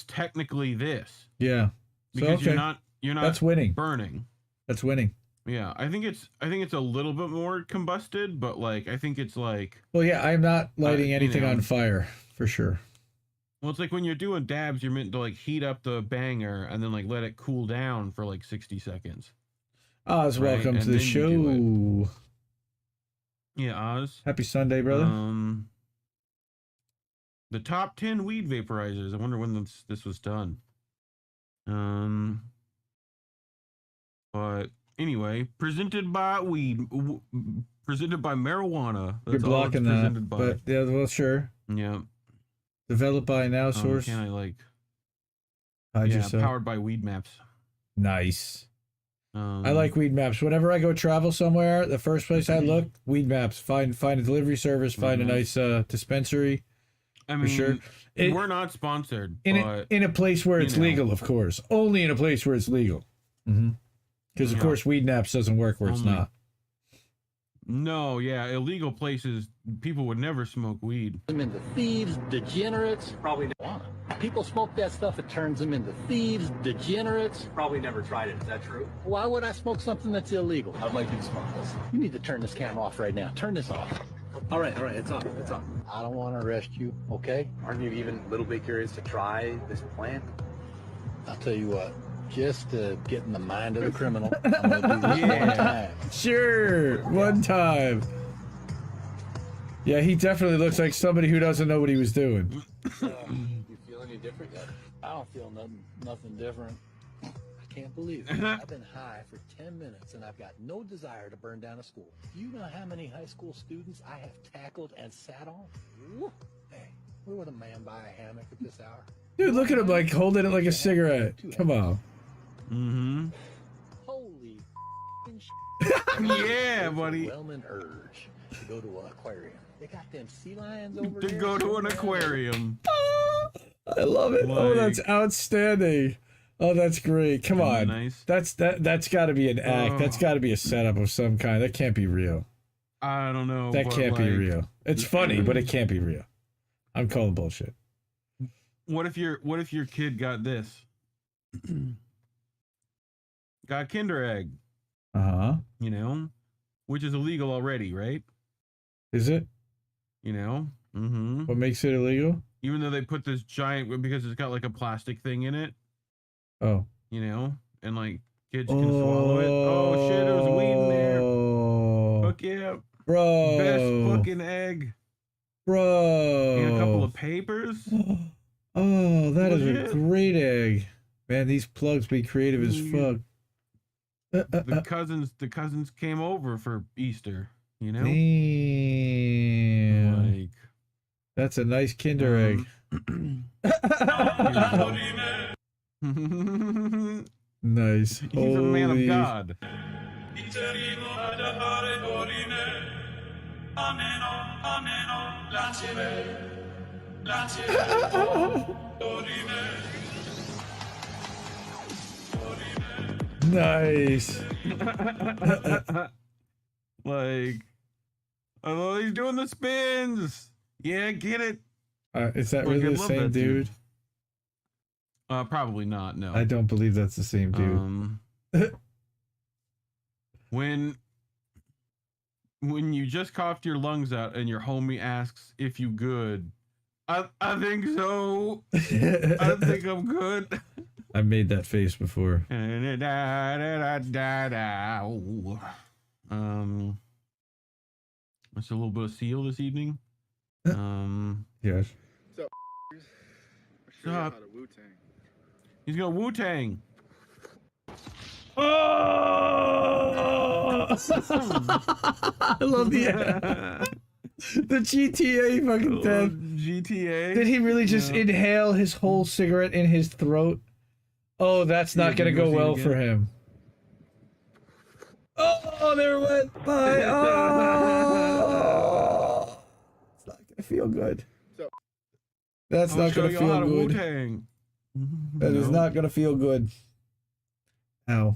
technically this. Yeah. Because so, okay. you're not That's winning. burning. That's winning. Yeah, I think it's a little bit more combusted, but like I think it's like Well, yeah, I'm not lighting anything know. on fire for sure. Well, it's like when you're doing dabs, you're meant to like heat up the banger and then like let it cool down for like 60 seconds. Oz, right? welcome And to the then you do show. Yeah, Oz. Happy Sunday, brother. The top 10 weed vaporizers. I wonder when this was done. But anyway, presented by marijuana. That's You're blocking all it's that. presented by. But yeah, well, sure. Yeah. Developed by Now Source. Can I like? Hide yeah, yourself. powered by Weed Maps. Nice. I like Weed Maps. Whenever I go travel somewhere, the first place I look, Weed Maps. Find a delivery service. Find a nice dispensary. I mean, for sure. We're not sponsored, In but a place where it's legal, of course. Only in a place where it's legal. Because of course, Weed Maps doesn't work where it's not. No, yeah, illegal places, people would never smoke weed. Them into thieves, degenerates. Probably don't want it. People smoke that stuff, it turns them into thieves, degenerates. Probably never tried it. Is that true? Why would I smoke something that's illegal? I'd like you to smoke this. You need to turn this camera off right now. Turn this off. All right, it's on. I don't want to arrest you, okay? Aren't you even a little bit curious to try this plant? I'll tell you what. Just to get in the mind of the criminal, I'm gonna do this one time. Sure, one time. Yeah, he definitely looks like somebody who doesn't know what he was doing. You feel any different yet? I don't feel nothing different. I can't believe it. I've been high for 10 minutes and I've got no desire to burn down a school. Do you know how many high school students I have tackled and sat on? Woo. Hey, where would a man buy a hammock at this hour? Dude, look at him like holding it like a cigarette. Come on. Holy yeah, buddy. Overwhelming urge to go to an aquarium. They got them sea lions over To there. go to an aquarium. I love it. Oh, that's outstanding. Oh, that's great. Come on. Nice. That's got to be an act. That's got to be a setup of some kind. That can't be real. I don't know. That but can't be like, real. It's funny, but it can't be real. I'm calling bullshit. What if your kid got this? Got a Kinder Egg. You know, which is illegal already, right? Is it? You know? What makes it illegal? Even though they put this giant, because it's got like a plastic thing in it. Oh. You know? And like kids can swallow it. Oh shit, there was weed in there. Fuck yeah. Bro. Best fucking egg. Bro. And a couple of papers. Oh, that is Legit. a great egg. Man, these plugs be creative as fuck. The cousins came over for Easter, you know? Damn. Like, that's a nice Kinder egg. Nice. He's a man of God. Nice. Like, oh, he's doing the spins. Yeah, get it. Is that Fucking really the love same that dude? Probably not. No. I don't believe that's the same dude. When you just coughed your lungs out and your homie asks if you good, I think so. I think I'm good. I made that face before. It's a little bit of seal this evening. Yes. Stop. He's gonna Wu-Tang. Oh! I love the the GTA fucking death. GTA. Did he really just inhale his whole cigarette in his throat? Oh, that's not gonna go well for him. Oh, there it went by. Oh, it's not gonna feel good. That's not gonna feel good. That is not gonna feel good. Ow.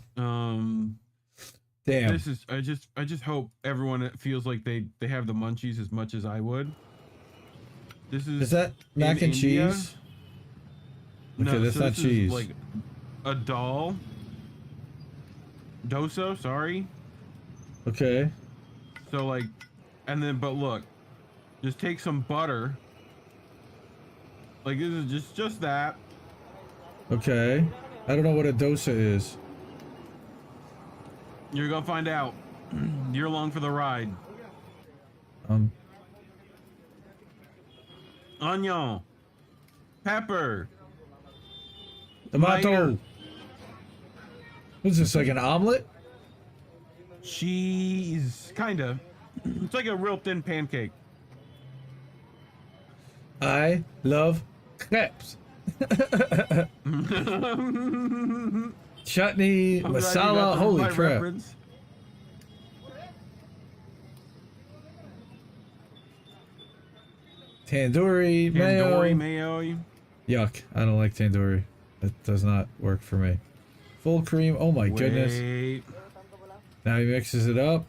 Damn. This is. I just hope everyone feels like they have the munchies as much as I would. This is that mac and India. cheese? No, Okay, that's so not this cheese. Is like a dal. Doso, sorry. Okay. So like, and then but look, just take some butter. Like this is just that. Okay. I don't know what a dosa is. You're gonna find out. You're along for the ride. Onion, pepper, Tomato. What's this, like an omelet? Cheese, kinda. It's like a real thin pancake. I love crepes. Chutney, I'm glad you got masala, the- holy my crap. reference. Tandoori Tandoori mayo. mayo. Yuck, I don't like tandoori. That does not work for me. Full cream, oh my goodness. Wait. Now he mixes it up.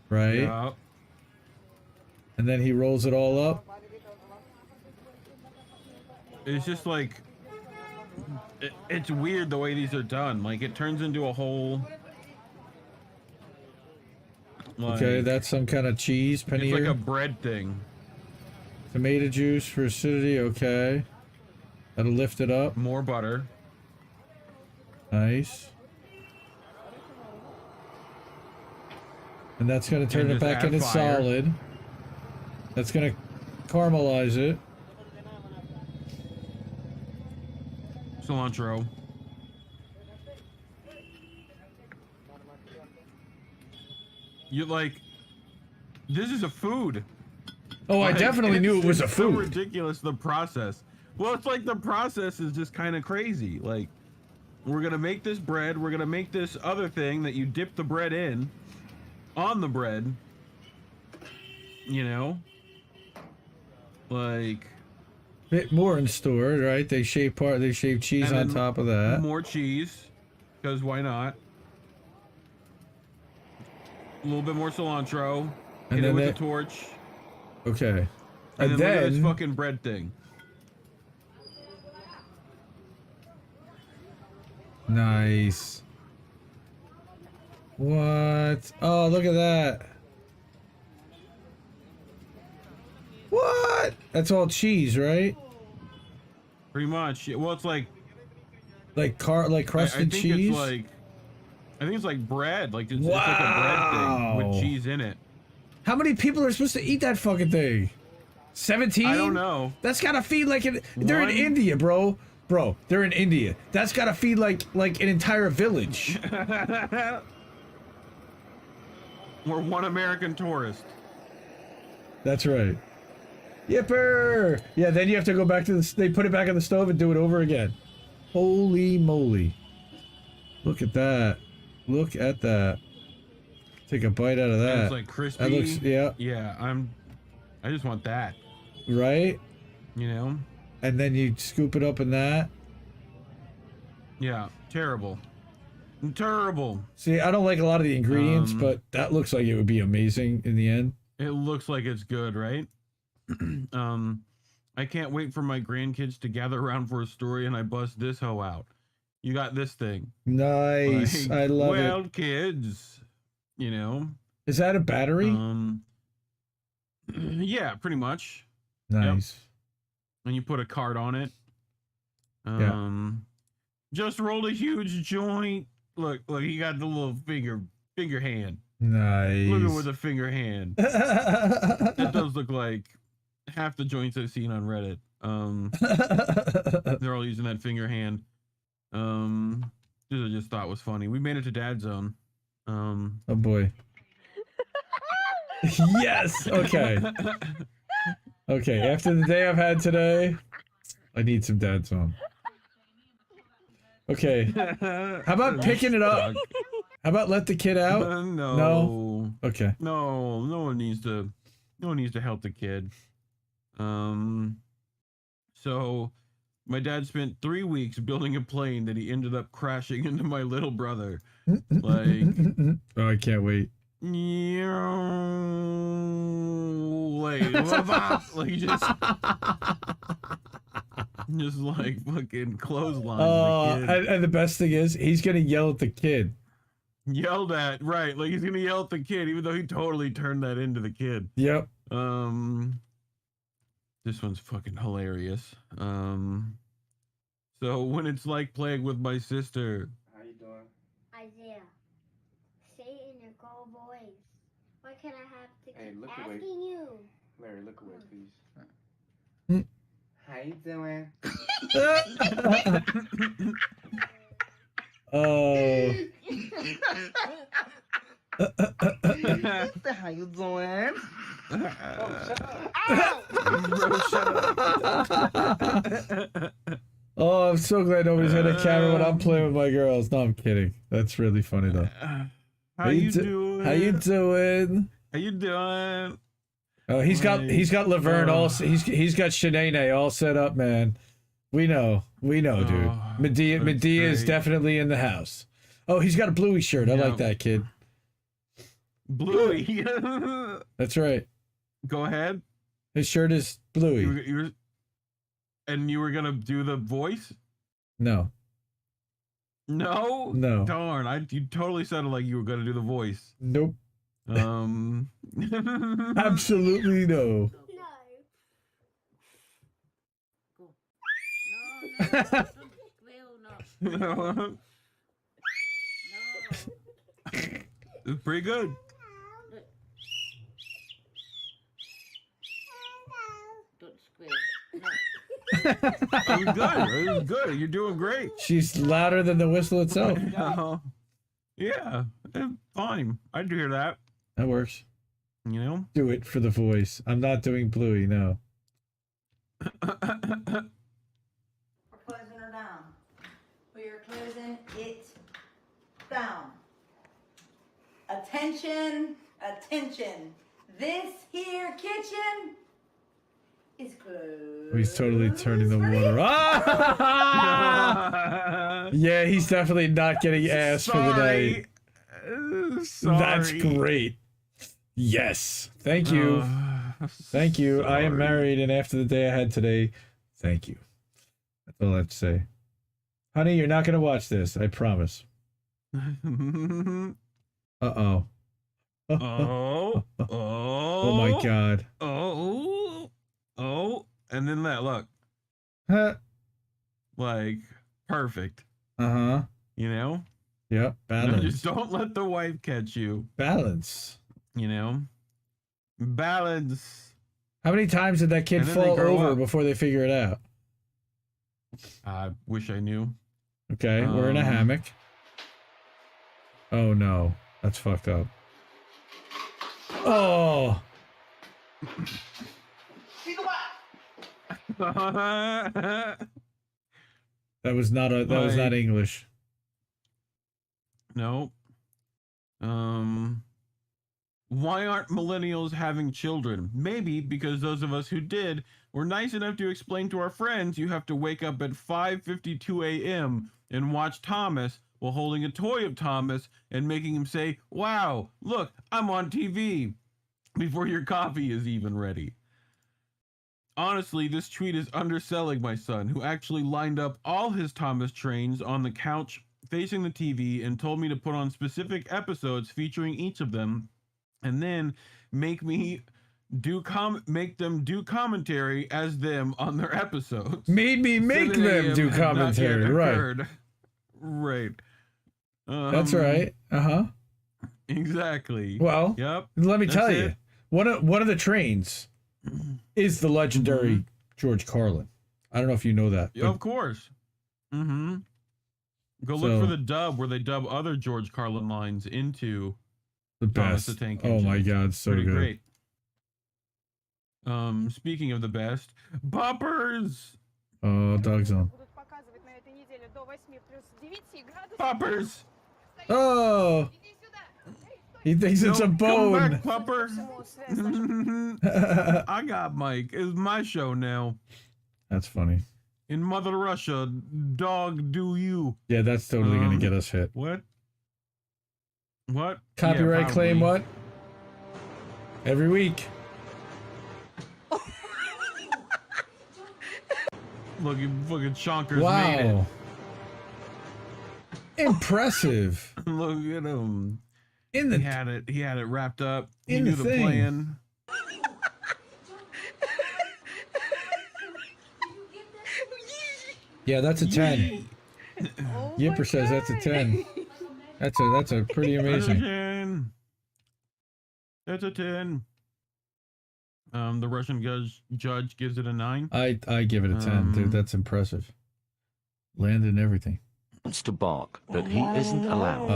Right? Yup. And then he rolls it all up. It's just like it's weird the way these are done. Like it turns into a whole. Okay, that's some kind of cheese, paneer. It's like a bread thing. Tomato juice for acidity, okay. That'll lift it up. More butter. Nice. And that's gonna turn And it just back add into fire. solid. That's gonna caramelize it. Cilantro. You like this is a food. Oh, I definitely knew it was a it's so food. ridiculous the process. Well, it's like the process is just kind of crazy. Like we're gonna make this bread, we're gonna make this other thing that you dip the bread in on the bread. You know? Like Bit more in store, right? They shave cheese and on then top of that. More cheese, because why not? A little bit more cilantro. And Hit it then with that- the torch. Okay. And And then look at this then fucking bread thing. nice. What? Oh, look at that. What? That's all cheese, right? Pretty much. Yeah, well, it's like Like crusted I think cheese? It's like, I think it's like bread. Like it's like a bread thing with Wow. cheese in it. How many people are supposed to eat that fucking thing? 17? I don't know. That's gotta feed like they're in One? India, bro. Bro, they're in India. That's gotta feed like an entire village. We're one American tourist. That's right. Yipper! Yeah, then you have to go back to they put it back on the stove and do it over again. Holy moly. Look at that. Look at that. Take a bite out of that. And it's like crispy. That looks, yeah. Yeah, I just want that. Right? You know? And then you scoop it up in that. Yeah, terrible. Terrible. See, I don't like a lot of the ingredients, but that looks like it would be amazing in the end. It looks like it's good, right? I can't wait for my grandkids to gather around for a story and I bust this hoe out. You got this thing. Nice. Like, I love well, it. kids, you know. Is that a battery? Yeah, pretty much. Nice. Yep. And you put a card on it. Yeah. Just rolled a huge joint. Look, he got the little finger hand. Nice. Look at with a finger hand. That does look like half the joints I've seen on Reddit. They're all using that finger hand. This I just thought was funny. We made it to Dad Zone. Oh boy. Yes. Okay. Okay. After the day I've had today, I need some Dad Zone. Okay. How about picking it up? How about let the kid out? No. No. Okay. No. No one needs to help the kid. So my dad spent 3 weeks building a plane that he ended up crashing into my little brother. Like, oh, I can't wait. Like just like fucking clothesline. And the best thing is, he's gonna yell at the kid. Yelled at, right? Like he's gonna yell at the kid, even though he totally turned that into the kid. Yep. This one's fucking hilarious. So when it's like playing with my sister. How you doing? Isaiah, say it in your girl voice. Why can't I have to keep asking you? Larry, look away, please. How you doing? Oh. How you doing? Oh, I'm so glad nobody's got a camera when I'm playing with my girls. No, I'm kidding. That's really funny though. How you doing? How you doing? How you doing? Oh, he's got Laverne all. He's got Shanae all set up, man. We know, dude. Medea is definitely in the house. Oh, he's got a Bluey shirt. I like that, kid. Bluey. That's right. Go ahead. His shirt is Bluey. And you were gonna do the voice? No. No? No. Darn, you totally sounded like you were gonna do the voice. Nope. Absolutely no. No. It's pretty good. It was good. It was good. You're doing great. She's louder than the whistle itself. Yeah, fine. I'd hear that. That works. You know? Do it for the voice. I'm not doing Bluey, no. We're closing her down. We are closing it down. Attention, attention. This here kitchen is closed. Oh, he's totally turning the water. Ah! Yeah, he's definitely not getting ass for the night. Sorry. That's great. Yes. Thank you. Thank you. Sorry. I am married, and after the day I had today, thank you. That's all I have to say. Honey, you're not going to watch this. I promise. Uh-oh. Oh. Oh my God. Oh. And then that, look. Huh. Like, perfect. Uh-huh. You know? Yep. Balance. No, just don't let the wife catch you. Balance. You know? Balance. How many times did that kid fall over before they figure it out? I wish I knew. Okay, we're in a hammock. Oh no, that's fucked up. Oh. That was not English. No. Why aren't millennials having children? Maybe because those of us who did were nice enough to explain to our friends you have to wake up at 5:52 a.m. and watch Thomas while holding a toy of Thomas and making him say, "Wow, look, I'm on TV," before your coffee is even ready. Honestly, this tweet is underselling my son, who actually lined up all his Thomas trains on the couch facing the TV and told me to put on specific episodes featuring each of them, and then make them do commentary as them on their episodes. Made me make them do commentary, right? Right. That's right. Uh-huh. Exactly. Well, yep. Let me tell you, one of the trains is the legendary George Carlin. I don't know if you know that. Yeah, of course. Mm-hmm. Go look for the dub where they dub other George Carlin lines into the Thomas best. the Tank Oh Engine. my God, so Pretty good. great. Speaking of the best, Poppers. Oh, Dog's on. Poppers. Oh, he thinks it's a bone. Come back, Pupper. I got Mike. It's my show now. That's funny. In Mother Russia, dog do you. Yeah, that's totally gonna get us hit. What? What? Copyright Yeah, claim what? Every week. Look, you fucking chonkers made it. Wow. Impressive. Look at him. He had it wrapped up. He in knew the the thing. plan. Yeah, that's a 10. Yipper says that's a 10. That's a pretty amazing. That's a 10. The Russian judge gives it a 9. I give it a 10. Dude, that's impressive. Landed and everything. Wants to bark, but he isn't allowed.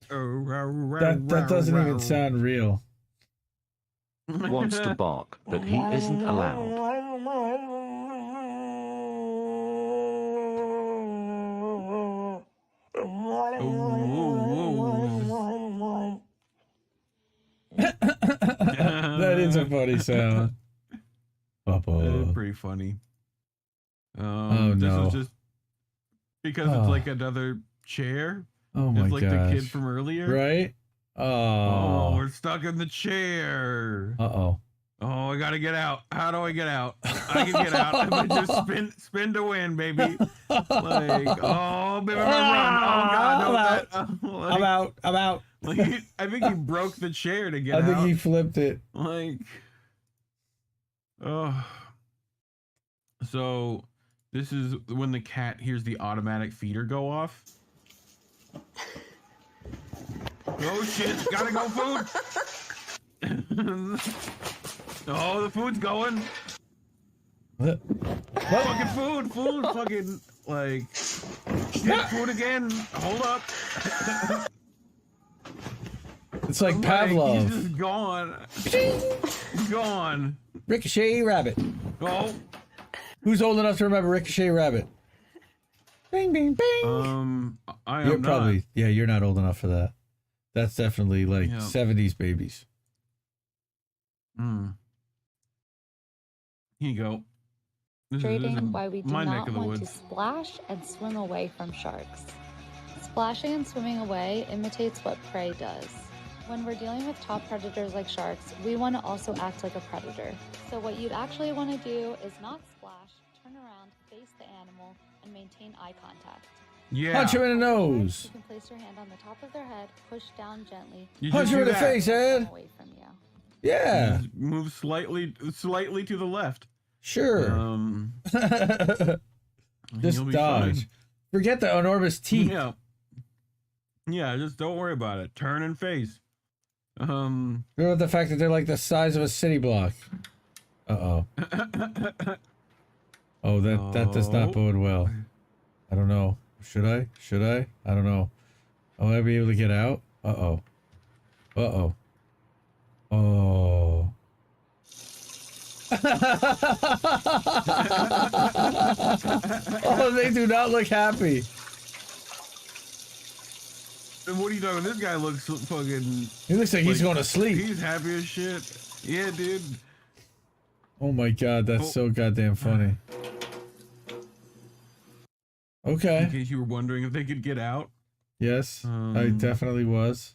That doesn't even sound real. Wants to bark, but he isn't allowed. That is a funny sound. That's pretty funny. Oh, this no. is just because it's like another chair. Oh my it's like gosh. the kid from earlier, Right? Oh. we're stuck in the chair. Uh-oh. Oh, I gotta get out. How do I get out? I can get out if I just spin to win, baby. Like, oh, baby, run. Oh God, no, I'm out. I'm out. Like, I think he broke the chair to get out. I think he flipped it. Like, oh. So, this is when the cat hears the automatic feeder go off. Oh shit! Gotta go, food. Oh, the food's going. What? Fucking food, fucking like. Get food again. Hold up. It's like Pavlov. He's just gone. Gone. Ricochet Rabbit. Oh. Who's old enough to remember Ricochet Rabbit? Bing, bing, bing. I You're am probably not. yeah. You're not old enough for that. That's definitely like Yeah. 70s babies. Here you go. This is Trading why we do my neck not of the want to woods. splash and swim away from sharks. Splashing and swimming away imitates what prey does. When we're dealing with top predators like sharks, we want to also act like a predator. So what you'd actually want to do is not splash, turn around, face the animal, and maintain eye contact. Yeah. Punch him in the nose. You can place your hand on the top of their head, push down gently. Punch him in the face, Ed. Away from you. Yeah. Just move slightly to the left. Sure. Just You'll be dodge. fine. Forget the enormous teeth. Yeah. Yeah, just don't worry about it. Turn and face. Remember the fact that they're like the size of a city block. Uh-oh. Oh, that does not bode well. I don't know. Should I? I don't know. Will I be able to get out? Uh-oh. Uh-oh. Oh. Oh, they do not look happy. And what are you talking? This guy looks fucking. He looks like he's going to sleep. He's happy as shit. Yeah, dude. Oh my god, that's so goddamn funny. Okay. In case you were wondering if they could get out. Yes, I definitely was.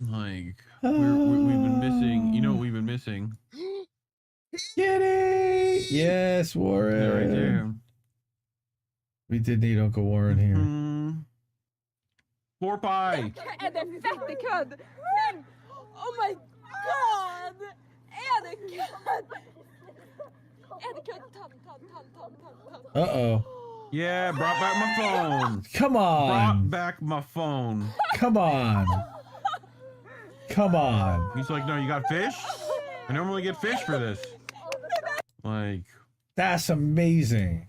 Like, we've been missing. You know what we've been missing? Kitty! Yes, Warren. Yeah, right there. We did need Uncle Warren here. Floor pie. Är det fett kul? Oh my god! Är det kul? Är det kul? Tom. Uh-oh. Yeah, brought back my phone. Come on. Brought back my phone. Come on. Come on. He's like, no, you got fish? I normally get fish for this. Like, that's amazing.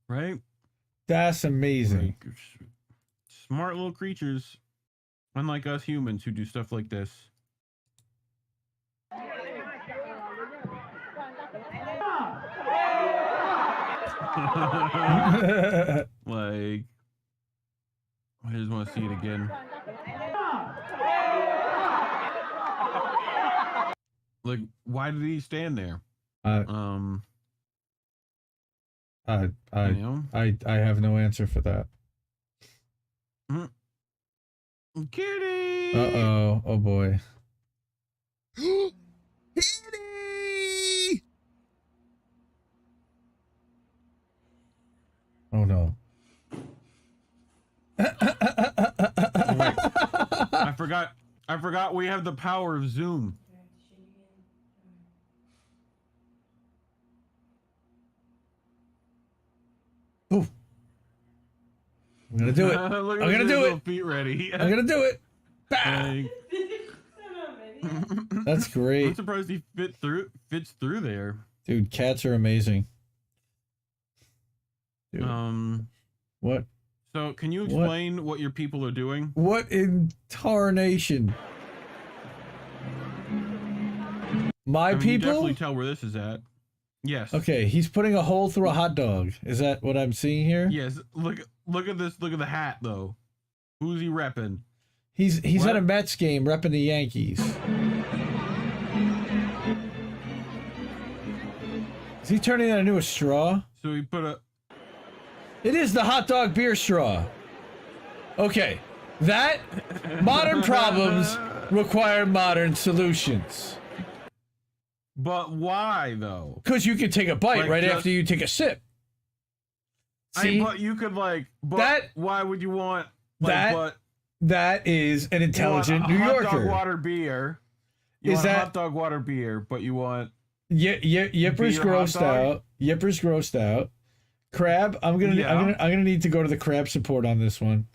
Right? That's amazing. Like, smart little creatures, unlike us humans who do stuff like this. Like, I just want to see it again. Like, why did he stand there? I have no answer for that. Kitty! Uh-oh. Oh boy. Oh no. Wait, I forgot we have the power of Zoom. Ooh. I'm gonna do it. I'm gonna do it. Feet ready. I'm gonna do it. That's great. I'm surprised he fits through there. Dude, cats are amazing. Dude. What? So, can you explain what your people are doing? What in tarnation? My You people? definitely tell where this is at. Yes. Okay, he's putting a hole through a hot dog. Is that what I'm seeing here? Yes. Look at this. Look at the hat, though. Who's he repping? He's at a Mets game repping the Yankees. Is he turning that into a straw? So he put a... It is the hot dog beer straw. Okay. That modern problems require modern solutions. But why, though? Because you can take a bite Like, right just- after you take a sip. See? But you could, like... But That- why would you want... Like, that is an intelligent New Hot Yorker. dog water beer. You Is want that- hot dog water beer, but you want... Yipper's beer hot grossed dog? out. Yipper's grossed out. Crab, I'm gonna need to go to the crab support on this one.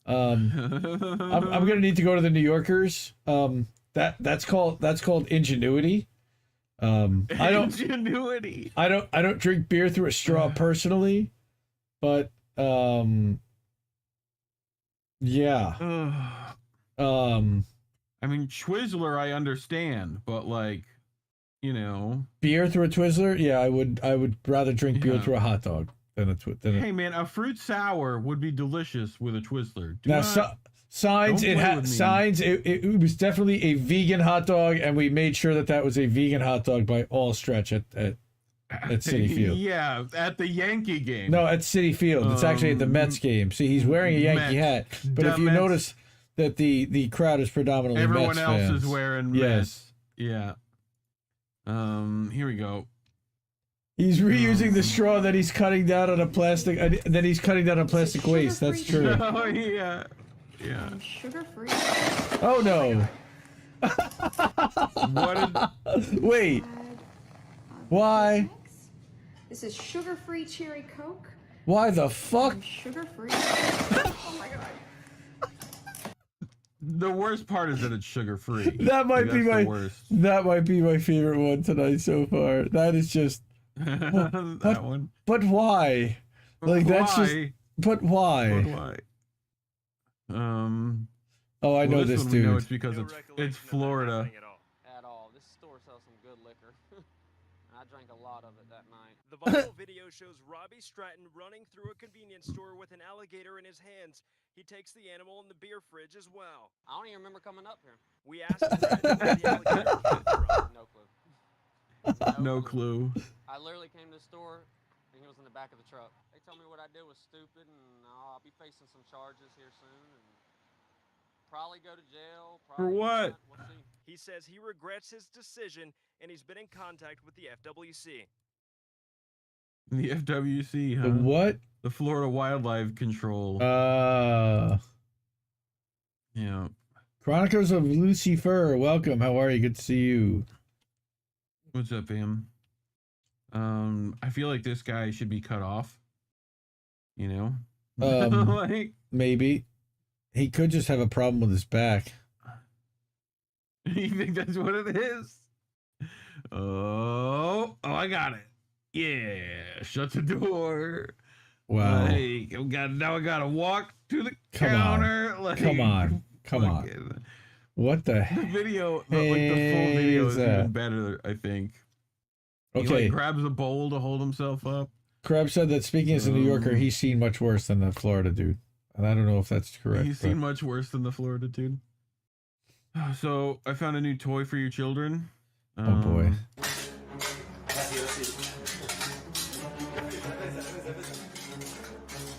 I'm gonna need to go to the New Yorkers. That's called ingenuity. I don't Ingenuity. I don't drink beer through a straw personally, but yeah. I mean, Twizzler, I understand, but like, you know, beer through a Twizzler. Yeah, I would rather drink beer Yeah. through a hot dog than a hey man, a fruit sour would be delicious with a Twizzler. Now, signs don't it play had with me. signs. It was definitely a vegan hot dog, and we made sure that was a vegan hot dog by all stretch at Citi Field. Yeah, at the Yankee game. No, at Citi Field. It's actually at the Mets game. See, he's wearing a Yankee hat, Mets. but if you Mets. notice that the crowd is predominantly Everyone Mets else fans. is wearing Yes. Mets. Yeah. Here we go. He's reusing the straw that he's cutting down on a plastic. That he's cutting down on plastic waste. That's true. Oh yeah. Yeah. Sugar free. Oh no. Wait. Why? This is sugar free cherry Coke. Why the fuck? Sugar free. Oh my god. The worst part is that it's sugar free. That might be my worst. That might be my favorite one tonight so far. That is just that one. But why? Like that's just. Why? But why? But why? Oh, I know this one we know dude. it's because it's Florida. At all. This store sells some good liquor. I drank a lot of it that night. The viral video shows Robbie Stratton running through a convenience store with an alligator in his hands. He takes the animal in the beer fridge as well. I don't even remember coming up here. We asked Stratton where the alligator came from. No clue. No clue. I literally came to the store and he was in the back of the truck. They told me what I did was stupid and I'll be facing some charges here soon and probably go to jail. For what? We'll see. He says he regrets his decision and he's been in contact with the FWC. The FWC, huh? The what? The Florida Wildlife Control. Yeah. Chronicles of Lucifer. Welcome. How are you? Good to see you. What's up, fam? I feel like this guy should be cut off. You know? Like, maybe. He could just have a problem with his back. You think that's what it is? Oh, I got it. Yeah, shut the door. Wow. Like, now I gotta walk to the Come counter. on. Like, Come on. What the The video, like the full video is even better, I think. He Okay. like grabs a bowl to hold himself up. Crab said that speaking as a New Yorker, he's seen much worse than the Florida dude. And I don't know if that's correct. He's seen much worse than the Florida dude. So I found a new toy for your children. Oh boy.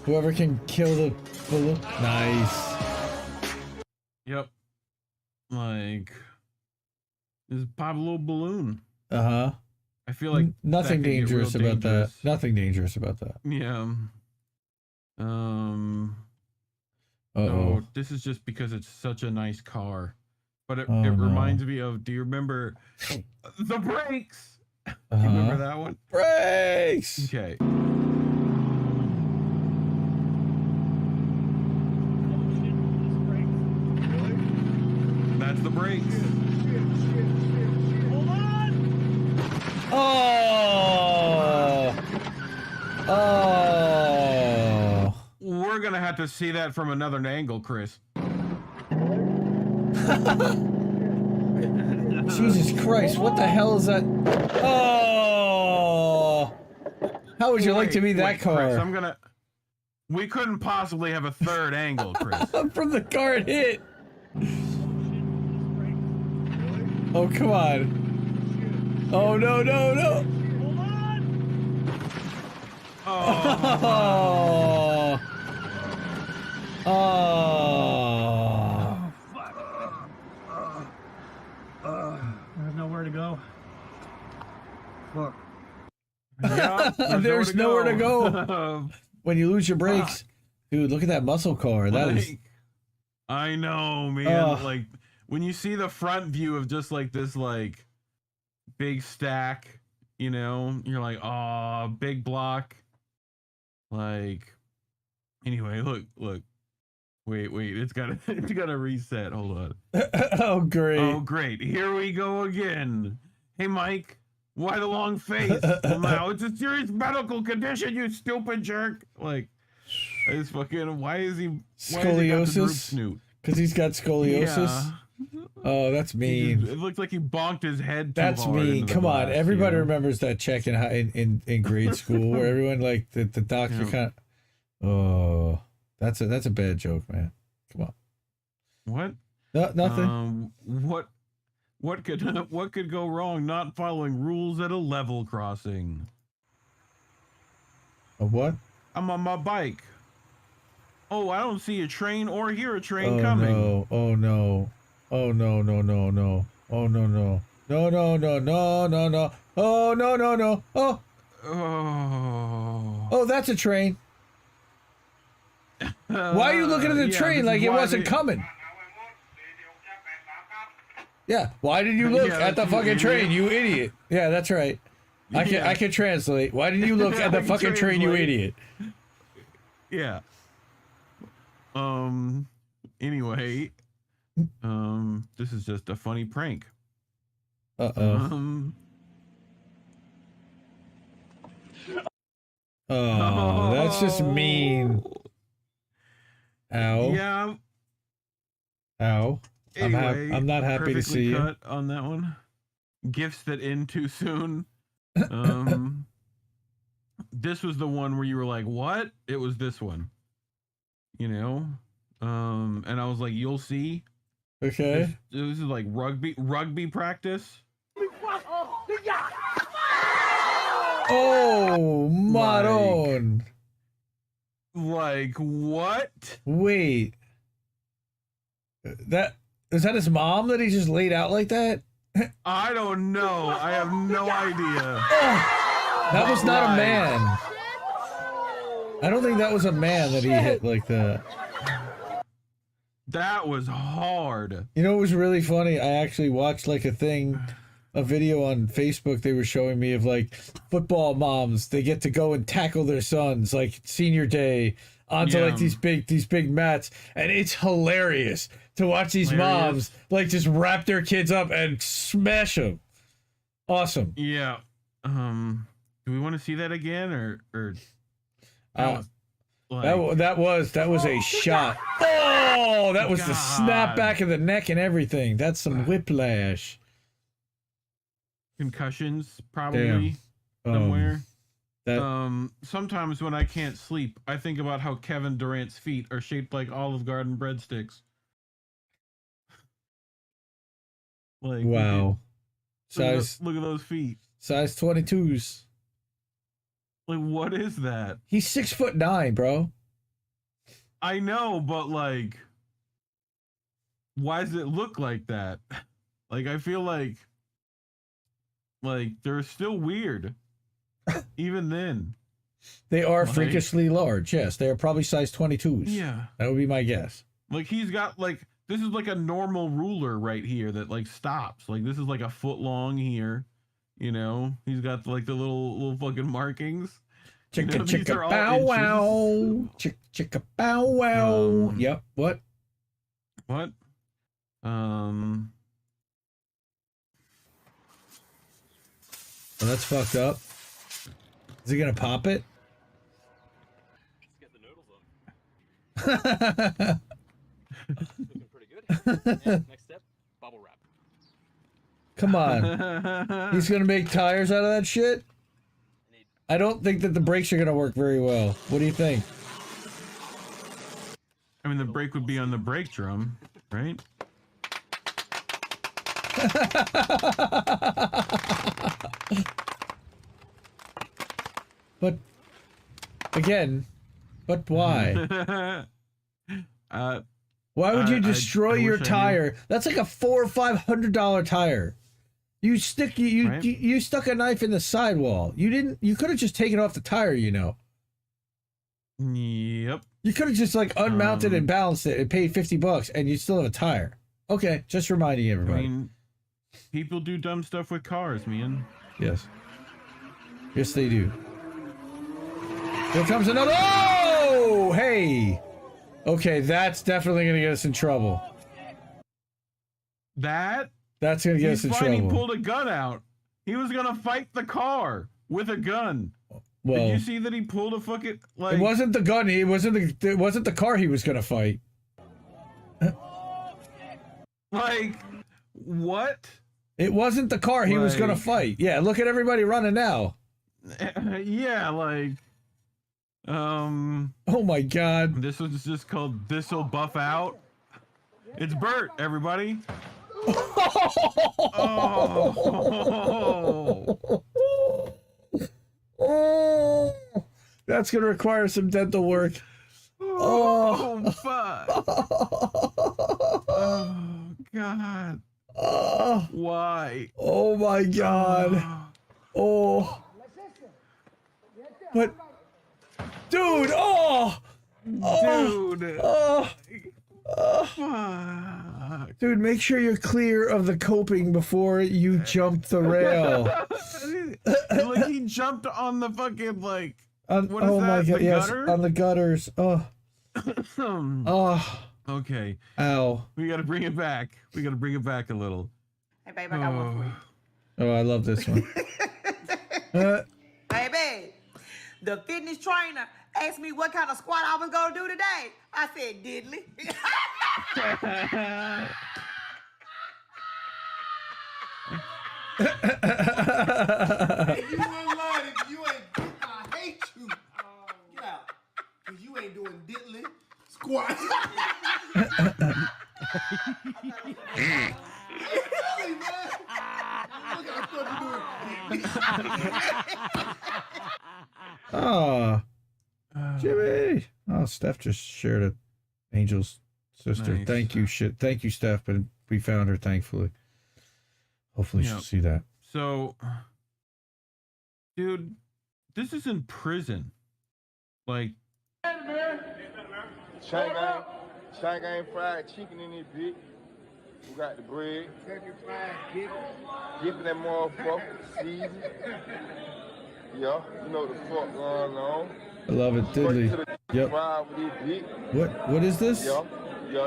Whoever can kill the balloon. Nice. Yep. Like, just pop a little balloon. Uh-huh. I feel like nothing that could get dangerous real about dangerous. that. Nothing dangerous about that. Yeah. Uh-oh. Oh, this is just because it's such a nice car. But it Oh, no. reminds me of, do you remember the brakes? Do you Uh-huh. remember that one? Brakes! Okay. That's the brakes. Oh! Oh! We're gonna have to see that from another angle, Chris. Jesus Christ, what the hell is that? Oh! How would you like to be that Wait, car? Chris, we couldn't possibly have a third angle, Chris. From the car it hit. Oh, come on. Oh, no, no, no. Oh. Oh. There's nowhere to go. Look. Yeah, There's nowhere to go. When you lose your brakes. Dude, look at that muscle car. That is. I know, man. Ugh. Like, when you see the front view of just like this, like, big stack, you know, you're like, oh, big block. Like, anyway, look. Wait, it's gotta reset. Hold on. Oh, great. Oh, great. Here we go again. Hey, Mike, why the long face? Well, now it's a serious medical condition, you stupid jerk. Like, it's fucking, why is he Scoliosis? Because he's got scoliosis? Yeah. Oh, that's mean. It looked like he bonked his head too That's hard mean. into the Come on. glass, Everybody you know? remembers that check in grade school where everyone, like, the doctor Yeah. kind of. Oh, that's a bad joke, man. Come on. What? No, nothing. What could go wrong? Not following rules at a level crossing. A what? I'm on my bike. Oh, I don't see a train or hear a train Oh, coming. no. Oh, no. Oh, no, no, no, no. Oh, no, no. No, no, no, no, no, no. Oh, no, no, no. Oh. Oh, that's a train. Why are you looking at the yeah, train this like is it why wasn't they- coming? Yeah. Why did you look Yeah, at the that's you fucking idiot. train, you idiot? Yeah, that's right. Yeah. I can translate. Why did you look at the I can fucking train, you translate. idiot? Yeah. Anyway, this is just a funny prank. Uh-oh. Oh, that's just mean. Ow. Yeah. Ow. Anyway, I'm not happy to perfectly see you. cut on that one. Gifts that end too soon. This was the one where you were like, "What?" It was this one. You know, and I was like, "You'll see." Okay. This is like rugby practice. Oh, Maron. Like what? Wait. Is that his mom that he just laid out like that? I don't know. I have no idea. That was not a man. I don't think that was a man that he hit like that. That was hard. You know what was really funny? I actually watched like a thing a video on Facebook they were showing me of like football moms. They get to go and tackle their sons like senior day onto like these big mats, and it's hilarious to watch these moms like just wrap their kids up and smash them. Awesome. Yeah. Do we want to see that again or that was a shot. Oh, that was the snap back of the neck and everything. That's some whiplash. Concussions, probably. Somewhere. That sometimes when I can't sleep, I think about how Kevin Durant's feet are shaped like Olive Garden breadsticks. Like, wow. Look at those feet. Size 22s. Like, what is that? He's 6'9", bro. I know, but like, why does it look like that? Like, I feel like they're still weird. Even then. They are freakishly large, yes. They are probably size 22s. Yeah. That would be my guess. Like, he's got, like, this is like a normal ruler right here that, like, stops. Like, this is like a foot long here. You know? He's got, like, the little fucking markings. Chicka chicka bow wow. Chicka bow wow. Yep. What? What? Well, that's fucked up. Is he gonna pop it? Let's get the noodles up. Looking pretty good. And next step, bubble wrap. Come on. He's gonna make tires out of that shit? I don't think that the brakes are gonna work very well. What do you think? I mean, the brake would be on the brake drum, right? But again, but why? Why would you destroy your tire? That's like a $400 or $500 tire. You stuck a knife in the sidewall. You could have just taken off the tire, you know. Yep. You could have just like unmounted and balanced it and paid $50 and you still have a tire. Okay, just reminding everybody. I mean, people do dumb stuff with cars, man. Yes. Yes, they do. Here comes another. Oh, hey. Okay, that's definitely gonna get us in trouble. That's gonna get us in trouble. He pulled a gun out. He was gonna fight the car with a gun. Well, did you see that he pulled a fucking like? It wasn't the gun. It wasn't the car he was gonna fight. Like what? It wasn't the car he was gonna fight. Yeah, look at everybody running now. Yeah, like. Oh my God. This was just called This'll Buff Out. It's Bert, everybody. Oh, that's gonna require some dental work. Oh fuck. Oh God. Why? Oh my God. Oh. But dude, dude, make sure you're clear of the coping before you jump the rail. Like he jumped on the fucking like. What is that? My God, yes, on the gutters. Oh. Okay. Ow. We gotta bring it back. We gotta bring it back a little. Hey, babe, I got one for you. Oh, I love this one. Hey, babe. The fitness trainer asked me what kind of squat I was going to do today. I said, diddly. If you wouldn't lie, if you ain't, I hate you. Get out. Because you ain't doing diddly squats. Really, man? Look how Oh, Jimmy. Oh, Steph just shared a Angel's sister. Nice. Thank you, Thank you, Steph. But we found her, thankfully. Hopefully she'll see that. So, dude, this is in prison. Like, Shanghai fried chicken in this bitch. We got the bread. Dipping that motherfucker. Season. Yeah, you know the fuck going on. I love it, diddly. Yep. What is this? Yeah,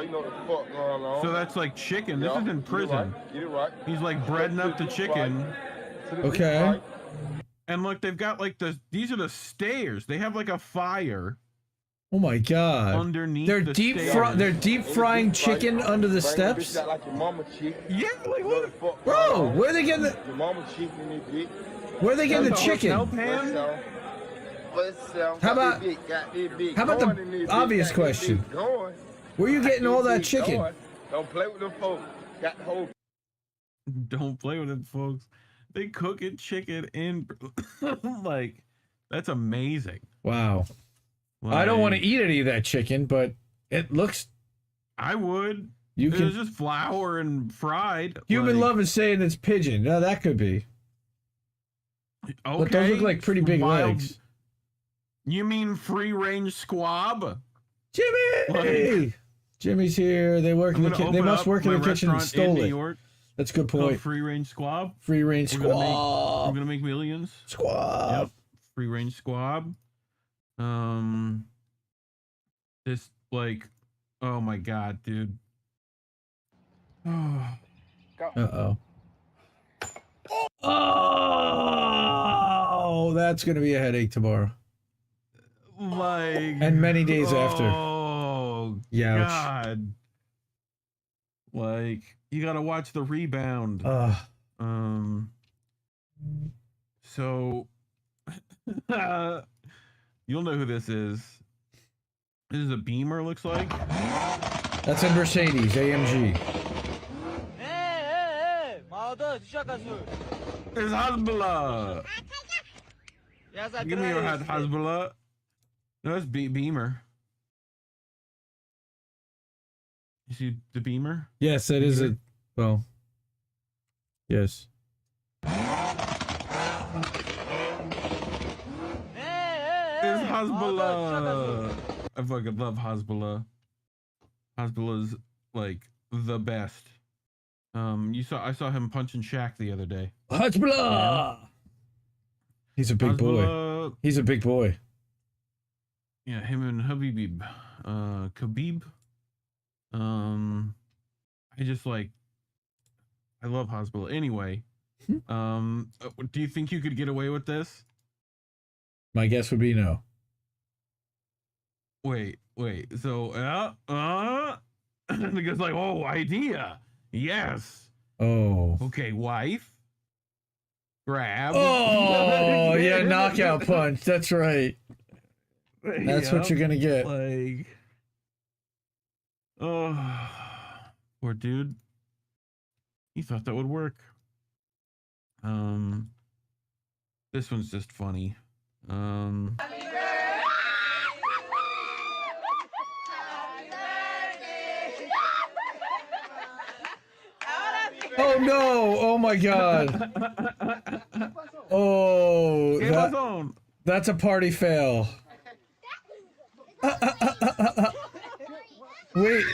you know the fuck going on. So that's like chicken. This is in prison. Get it right. He's like breading up the chicken. Okay. And look, they've got like these are the stairs. They have like a fire. Oh my god. Underneath they're the deep stairs. they're deep frying chicken under the steps? Like your mama chicken. Yeah, like what? Bro, where are they getting the Your mama chicken in it. Where are they getting the chicken? How about the obvious question? Where are you getting all that chicken? Don't play with them folks. Got the whole. Don't play with them folks. They cooking chicken in like that's amazing. Wow. I don't want to eat any of that chicken, but it looks. I would. You It's can. just flour and fried. Human like, Love is saying it's pigeon. No, that could be. Okay. But those look like pretty big legs. You mean free range squab? Jimmy! Jimmy's here. They work in the kitchen. They must work in the kitchen and stole it. That's a good point. Free range squab. Free range We're gonna make millions. Squab. Yep. Free range squab. This like, oh my god, dude. Uh-oh. Oh, that's gonna be a headache tomorrow. Like, and many days after. Oh god. Like, you gotta watch the rebound. So you'll know who this is. This is a Beamer, looks like. That's a Mercedes AMG. It's Hezbollah. Give me your Hezbollah. No, it's Beamer. You see the Beamer? Yes, that is a. Well. Yes. It's Hezbollah. I fucking love Hezbollah. Hezbollah's like the best. I saw him punching Shaq the other day. Hezbollah. He's a big boy. He's a big boy. Yeah, him and Khabib. I love Hezbollah. Anyway, do you think you could get away with this? My guess would be no. Wait. So, and it goes like, oh, idea. Yes. Oh. Okay, wife. Grab. Oh, yeah, knockout punch. That's right. That's what you're gonna get. Like, oh, poor dude. He thought that would work. This one's just funny. Oh no! Oh my god! Oh, that's a party fail. Wait,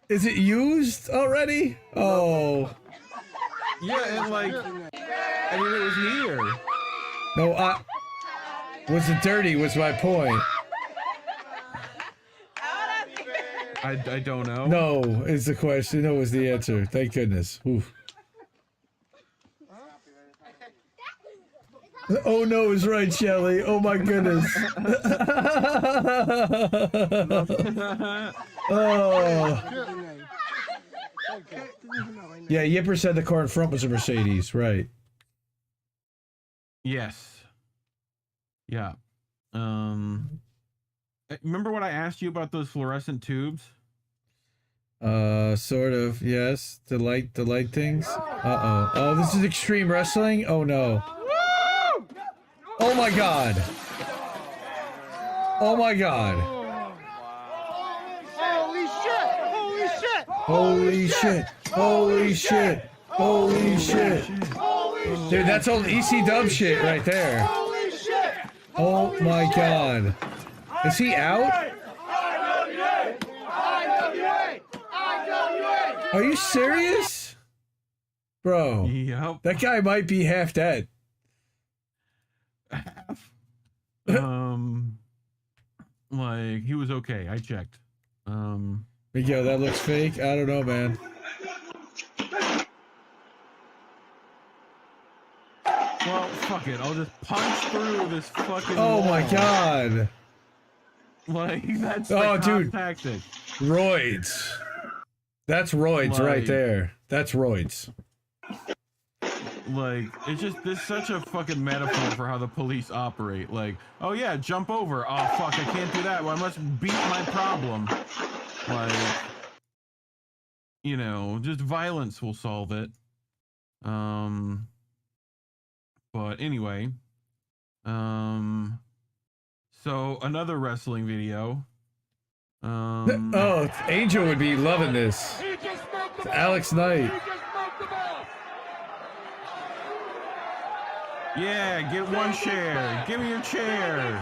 is it used already? Oh. Yeah, and like, I mean, it was here. No, was it dirty? Was my point. I don't know. No, is the question. No, was the answer. Thank goodness. Oof. Oh no is right, Shelly. Oh my goodness. Oh. Yeah, Yipper said the car in front was a Mercedes, right? Yes. Yeah. Remember what I asked you about those fluorescent tubes? Sort of, yes. The light things. Uh-oh. Oh, this is extreme wrestling? Oh no. Oh my god. Oh my god. Holy shit! Holy shit! Holy shit! Holy shit! Holy shit! Dude, that's old EC Dub shit right there. Holy shit! Oh my god. Is he out? IWA! IWA! IWA! Are you serious? Bro. Yep. That guy might be half dead. Like, he was okay. I checked. Miguel, that looks fake. I don't know, man. Well, fuck it. I'll just punch through this fucking Oh my wall. god. Like, that's the Oh, cop dude. tactic. Roids. That's roids right Like- there. That's roids. Like, it's just, this is such a fucking metaphor for how the police operate. Like, oh yeah, jump over. Oh fuck, I can't do that. Well, I must beat my problem. Like, you know, just violence will solve it. But anyway, so another wrestling video. Oh, Angel would be loving this. It's Alex Knight. Yeah, get one chair. Give me your chair.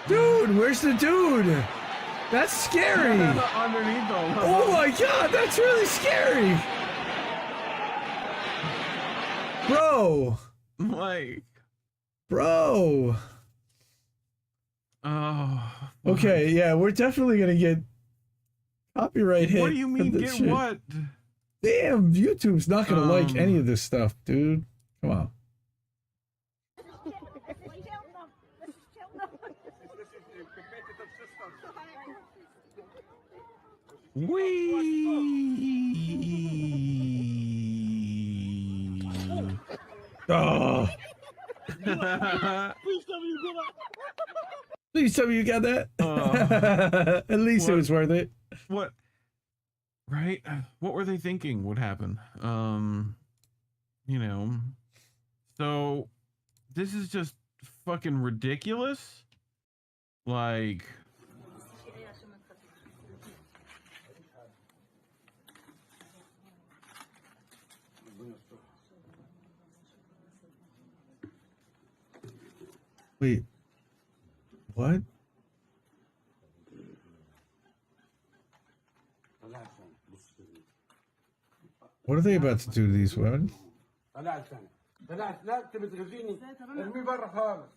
Dude, where's the dude? That's scary. Underneath them. Oh my god, that's really scary. Bro. Like. Bro. Oh. Okay, yeah, we're definitely gonna get copyright hit. What do you from mean, this get shit. what? Damn, YouTube's not gonna like any of this stuff, dude. Come on. Oh. Please tell me you got that. At least it was worth it. What? Right? What were they thinking would happen? You know. So this is just fucking ridiculous. Like, wait. What? What are they about to do to these women? لا تبي تغزيني ارميه برا خالص.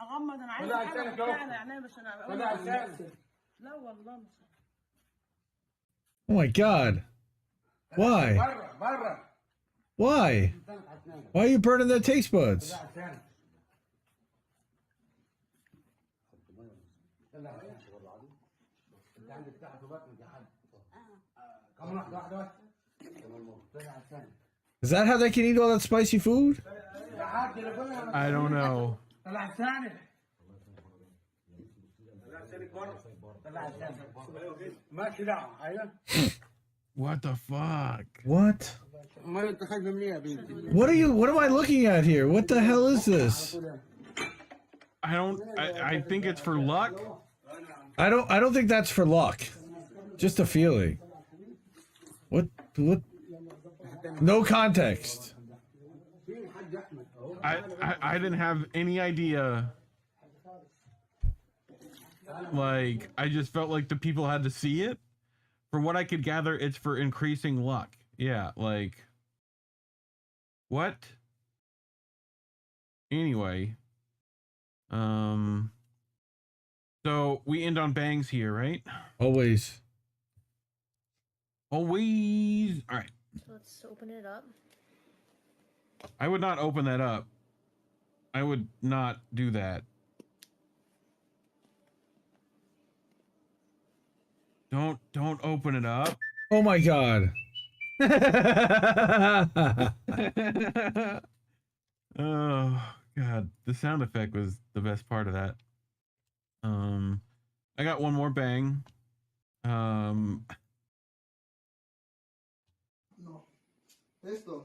اغمض انا عايز طلع حاجه لسانك بتاعنا يعني بس انا طلع لسانك. لا والله مش Oh my god. Why? برا برا. Why? Why are you burning their taste buds? طلع لسانك. انت عندك تحت بطنك يا حاج. كم واحده واحده. طلع لسانك. Is that how they can eat all that spicy food? I don't know. طلع لسانك. طلع لسانك برا. طلع لسانك. ماشي دعوه ايوه. What the fuck? What? ما انت خايف مني يا بنتي. What am I looking at here? What the hell is this? I think it's for luck. I don't think that's for luck. Just a feeling. What no context. I didn't have any idea. Like, I just felt like the people had to see it. From what I could gather, it's for increasing luck. Yeah, like, what? Anyway. So we end on bangs here, right? Always. Always. All right. So let's open it up. I would not open that up. I would not do that. Don't open it up. Oh my god. Oh god, the sound effect was the best part of that. I got one more bang.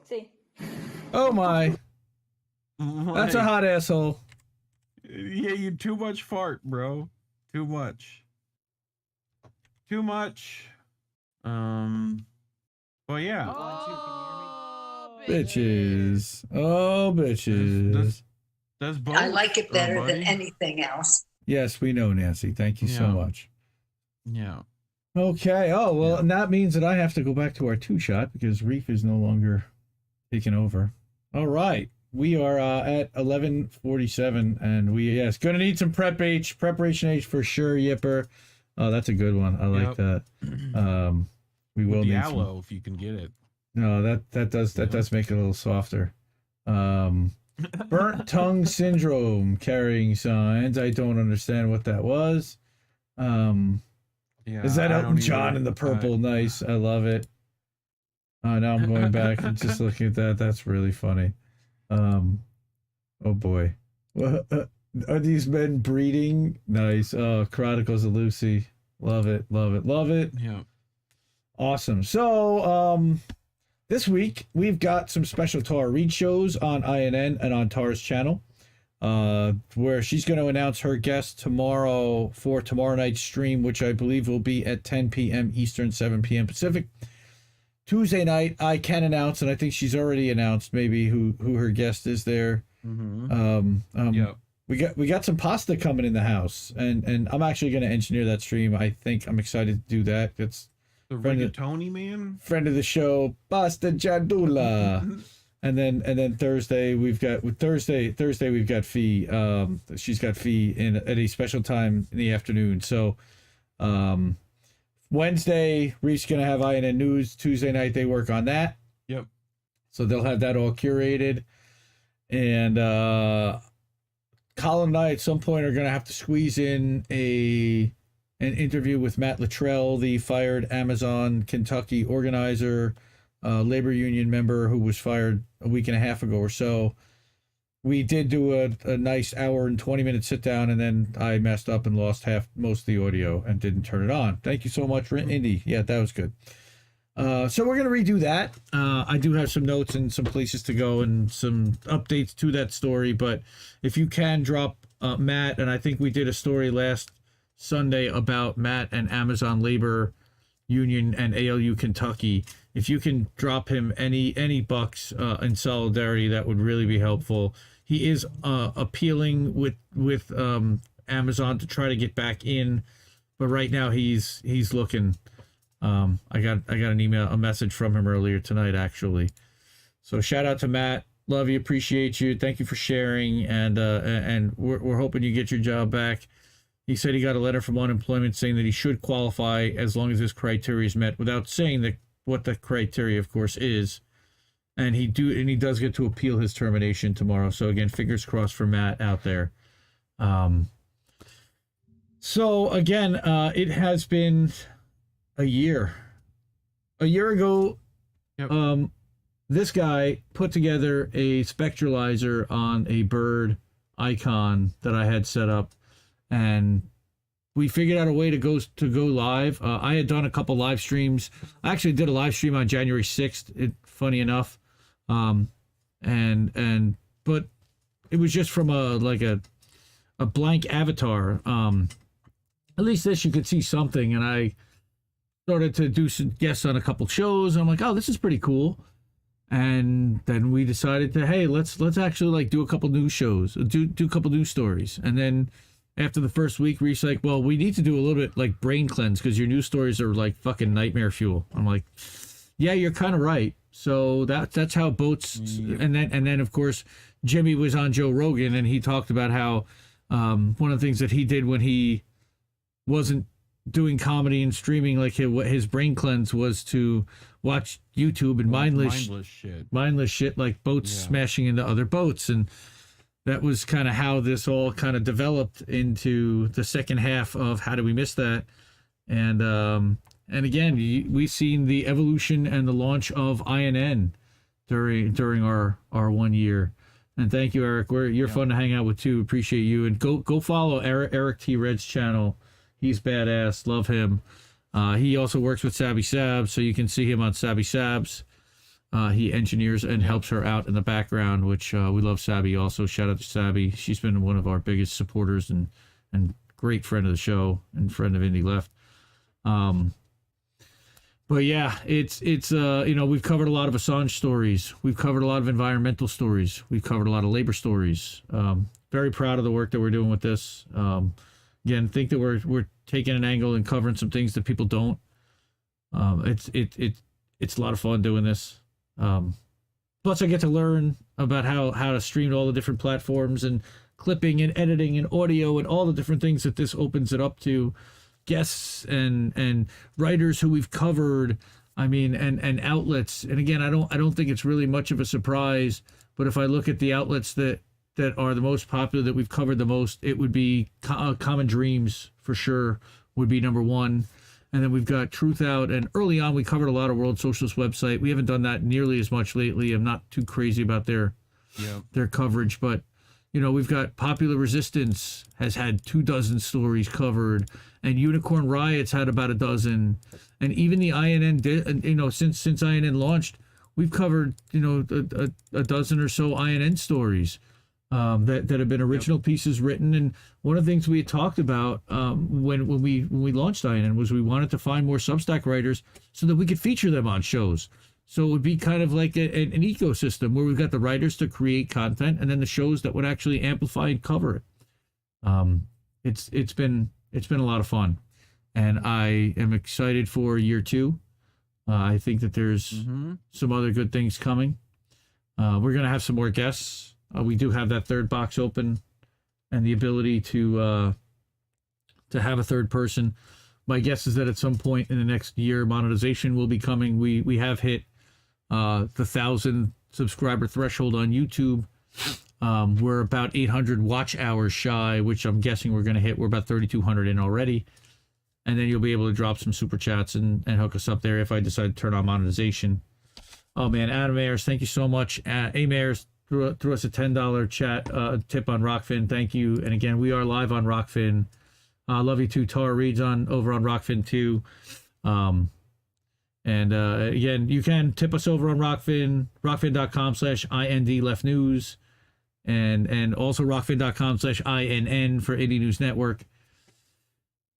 See. Oh my. That's a hot asshole. Yeah, you too much fart, bro. Too much. Too much. Well, yeah. Oh, Bitches. Oh, bitches. That's both. I like it better than buddy. anything else. Yes, we know, Nancy. Thank you so Yeah. much. Yeah. Okay. Oh, well, and that means that I have to go back to our 2-shot because Reef is no longer taking over. All right. We are at 11:47, and yes, going to need some preparation H for sure, Yipper. Oh, that's a good one. I like that. We will With the need aloe if you can get it. No, that does make it a little softer. Burnt tongue syndrome carrying signs. I don't understand what that was. Is that Elton John in the purple? Nice. I love it. Now I'm going back and just looking at that. That's really funny. Oh boy. Are these men breeding? Nice. Oh, Chronicles of Lucy. Love it. Love it. Love it. Yeah. Awesome. So, this week we've got some special Tara Reid shows on INN and on Tara's channel, where she's going to announce her guest tomorrow for tomorrow night's stream, which I believe will be at 10 p.m. Eastern, 7 p.m. Pacific. Tuesday night, I can announce, and I think she's already announced maybe who her guest is there. We got some pasta coming in the house, and I'm actually going to engineer that stream. I think I'm excited to do that. It's the rigatoni man, friend of the show, Pasta Jadula. and then Thursday we've got Fee. She's got Fee at a special time in the afternoon. So Wednesday, Reef's gonna have INN News. Tuesday night they work on that. Yep. So they'll have that all curated. And Colin and I at some point are gonna have to squeeze in an interview with Matt Luttrell, the fired Amazon Kentucky organizer, labor union member who was fired a week and a half ago or so. We did do a nice hour and 20-minute sit down, and then I messed up and lost most of the audio and didn't turn it on. Thank you so much, Indy. Yeah, that was good. So we're going to redo that. I do have some notes and some places to go and some updates to that story, but if you can drop Matt, and I think we did a story last Sunday about Matt and Amazon Labor Union and ALU Kentucky. If you can drop him any bucks in solidarity, that would really be helpful. He is appealing with Amazon to try to get back in, but right now he's looking. I got a message from him earlier tonight, actually. So shout out to Matt. Love you, appreciate you. Thank you for sharing, and we're hoping you get your job back. He said he got a letter from unemployment saying that he should qualify as long as his criteria is met, without saying what the criteria, of course, is. And he does get to appeal his termination tomorrow. So again, fingers crossed for Matt out there. So again, it has been a year. A year ago, this guy put together a spectralizer on a bird icon that I had set up, and we figured out a way to go live. I had done a couple live streams. I actually did a live stream on January 6th. Funny enough. But it was just from a blank avatar. At least this you could see something, and I started to do some guests on a couple shows. I'm like, oh, this is pretty cool. And then we decided to, hey, let's actually do a couple news shows, do a couple news stories. And then after the first week, Reef's like, well, we need to do a little bit brain cleanse because your news stories are like fucking nightmare fuel. I'm like, yeah, you're kind of right. So that's how boats, and then of course Jimmy was on Joe Rogan, and he talked about how one of the things that he did when he wasn't doing comedy and streaming, his brain cleanse was to watch YouTube and mindless shit like boats smashing into other boats, and that was kind of how this all kind of developed into the second half of How Do We Miss That, and again, we've seen the evolution and the launch of INN during our 1 year. And thank you, Eric. You're fun to hang out with too. Appreciate you. And go follow Eric T. Red's channel. He's badass. Love him. He also works with Sabby Sabs, so you can see him on Sabby Sabs. He engineers and helps her out in the background, which we love Sabby also. Shout out to Sabby. She's been one of our biggest supporters and great friend of the show and friend of Indie Left. But yeah, it's we've covered a lot of Assange stories. We've covered a lot of environmental stories. We've covered a lot of labor stories. Very proud of the work that we're doing with this. Again, think that we're taking an angle and covering some things that people don't. It's a lot of fun doing this. Plus, I get to learn about how to stream to all the different platforms and clipping and editing and audio and all the different things that this opens it up to. Guests and writers who we've covered, and outlets. And again, I don't think it's really much of a surprise, but if I look at the outlets that are the most popular, that we've covered the most, it would be Common Dreams for sure would be number one. And then we've got Truth Out, and early on we covered a lot of World Socialist website. We haven't done that nearly as much lately. I'm not too crazy about their coverage, but we've got Popular Resistance has had 24 stories covered, and Unicorn Riots had about a dozen, and even the INN, since INN launched, we've covered a dozen or so INN stories that have been original pieces written. And one of the things we had talked about when we launched INN was we wanted to find more Substack writers so that we could feature them on shows. So it would be kind of like an ecosystem where we've got the writers to create content and then the shows that would actually amplify and cover it. It's been a lot of fun, and I am excited for year 2. I think that there's some other good things coming. We're going to have some more guests. We do have that third box open and the ability to have a third person. My guess is that at some point in the next year, monetization will be coming. We have hit the 1,000 subscriber threshold on YouTube. We're about 800 watch hours shy, which I'm guessing we're going to hit. We're about 3,200 in already. And then you'll be able to drop some super chats and hook us up there if I decide to turn on monetization. Oh man, Adam Ayers, thank you so much. A Ayers threw us a $10 chat tip on Rockfin. Thank you. And again, we are live on Rockfin. Love you too. Tara Reed's over on Rockfin too. Again, you can tip us over on Rockfin, rockfin.com/IND-Left-News, and also rockfin.com/INN for Indie News Network.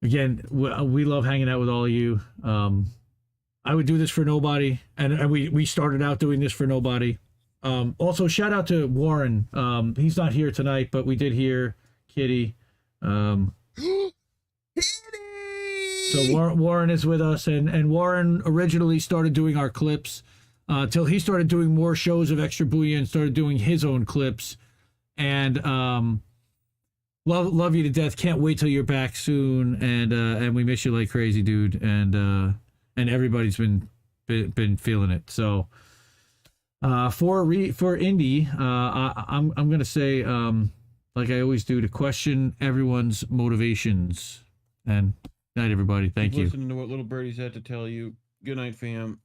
Again, we love hanging out with all of you. I would do this for nobody, and we started out doing this for nobody. Also, shout out to Warren. He's not here tonight, but we did hear Kitty. So Warren is with us, and Warren originally started doing our clips till he started doing more shows of Extra Booyah and started doing his own clips. And love you to death. Can't wait till you're back soon. And we miss you like crazy, dude. And everybody's been feeling it. So for Indy, I'm gonna say like I always do, to question everyone's motivations. And night, everybody. Thank you. Listening to what little birdies had to tell you. Good night, fam.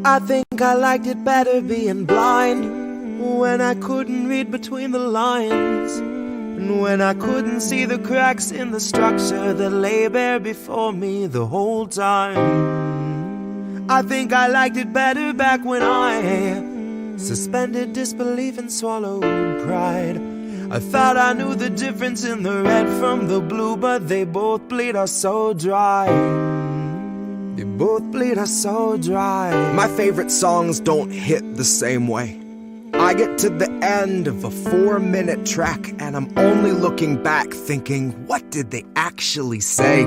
I think I liked it better being blind, when I couldn't read between the lines, and when I couldn't see the cracks in the structure that lay bare before me the whole time. I think I liked it better back when I suspended disbelief and swallowed pride. I thought I knew the difference in the red from the blue, but they both bleed us so dry. They both bleed us so dry. My favorite songs don't hit the same way. I get to the end of a 4-minute track and I'm only looking back thinking, what did they actually say?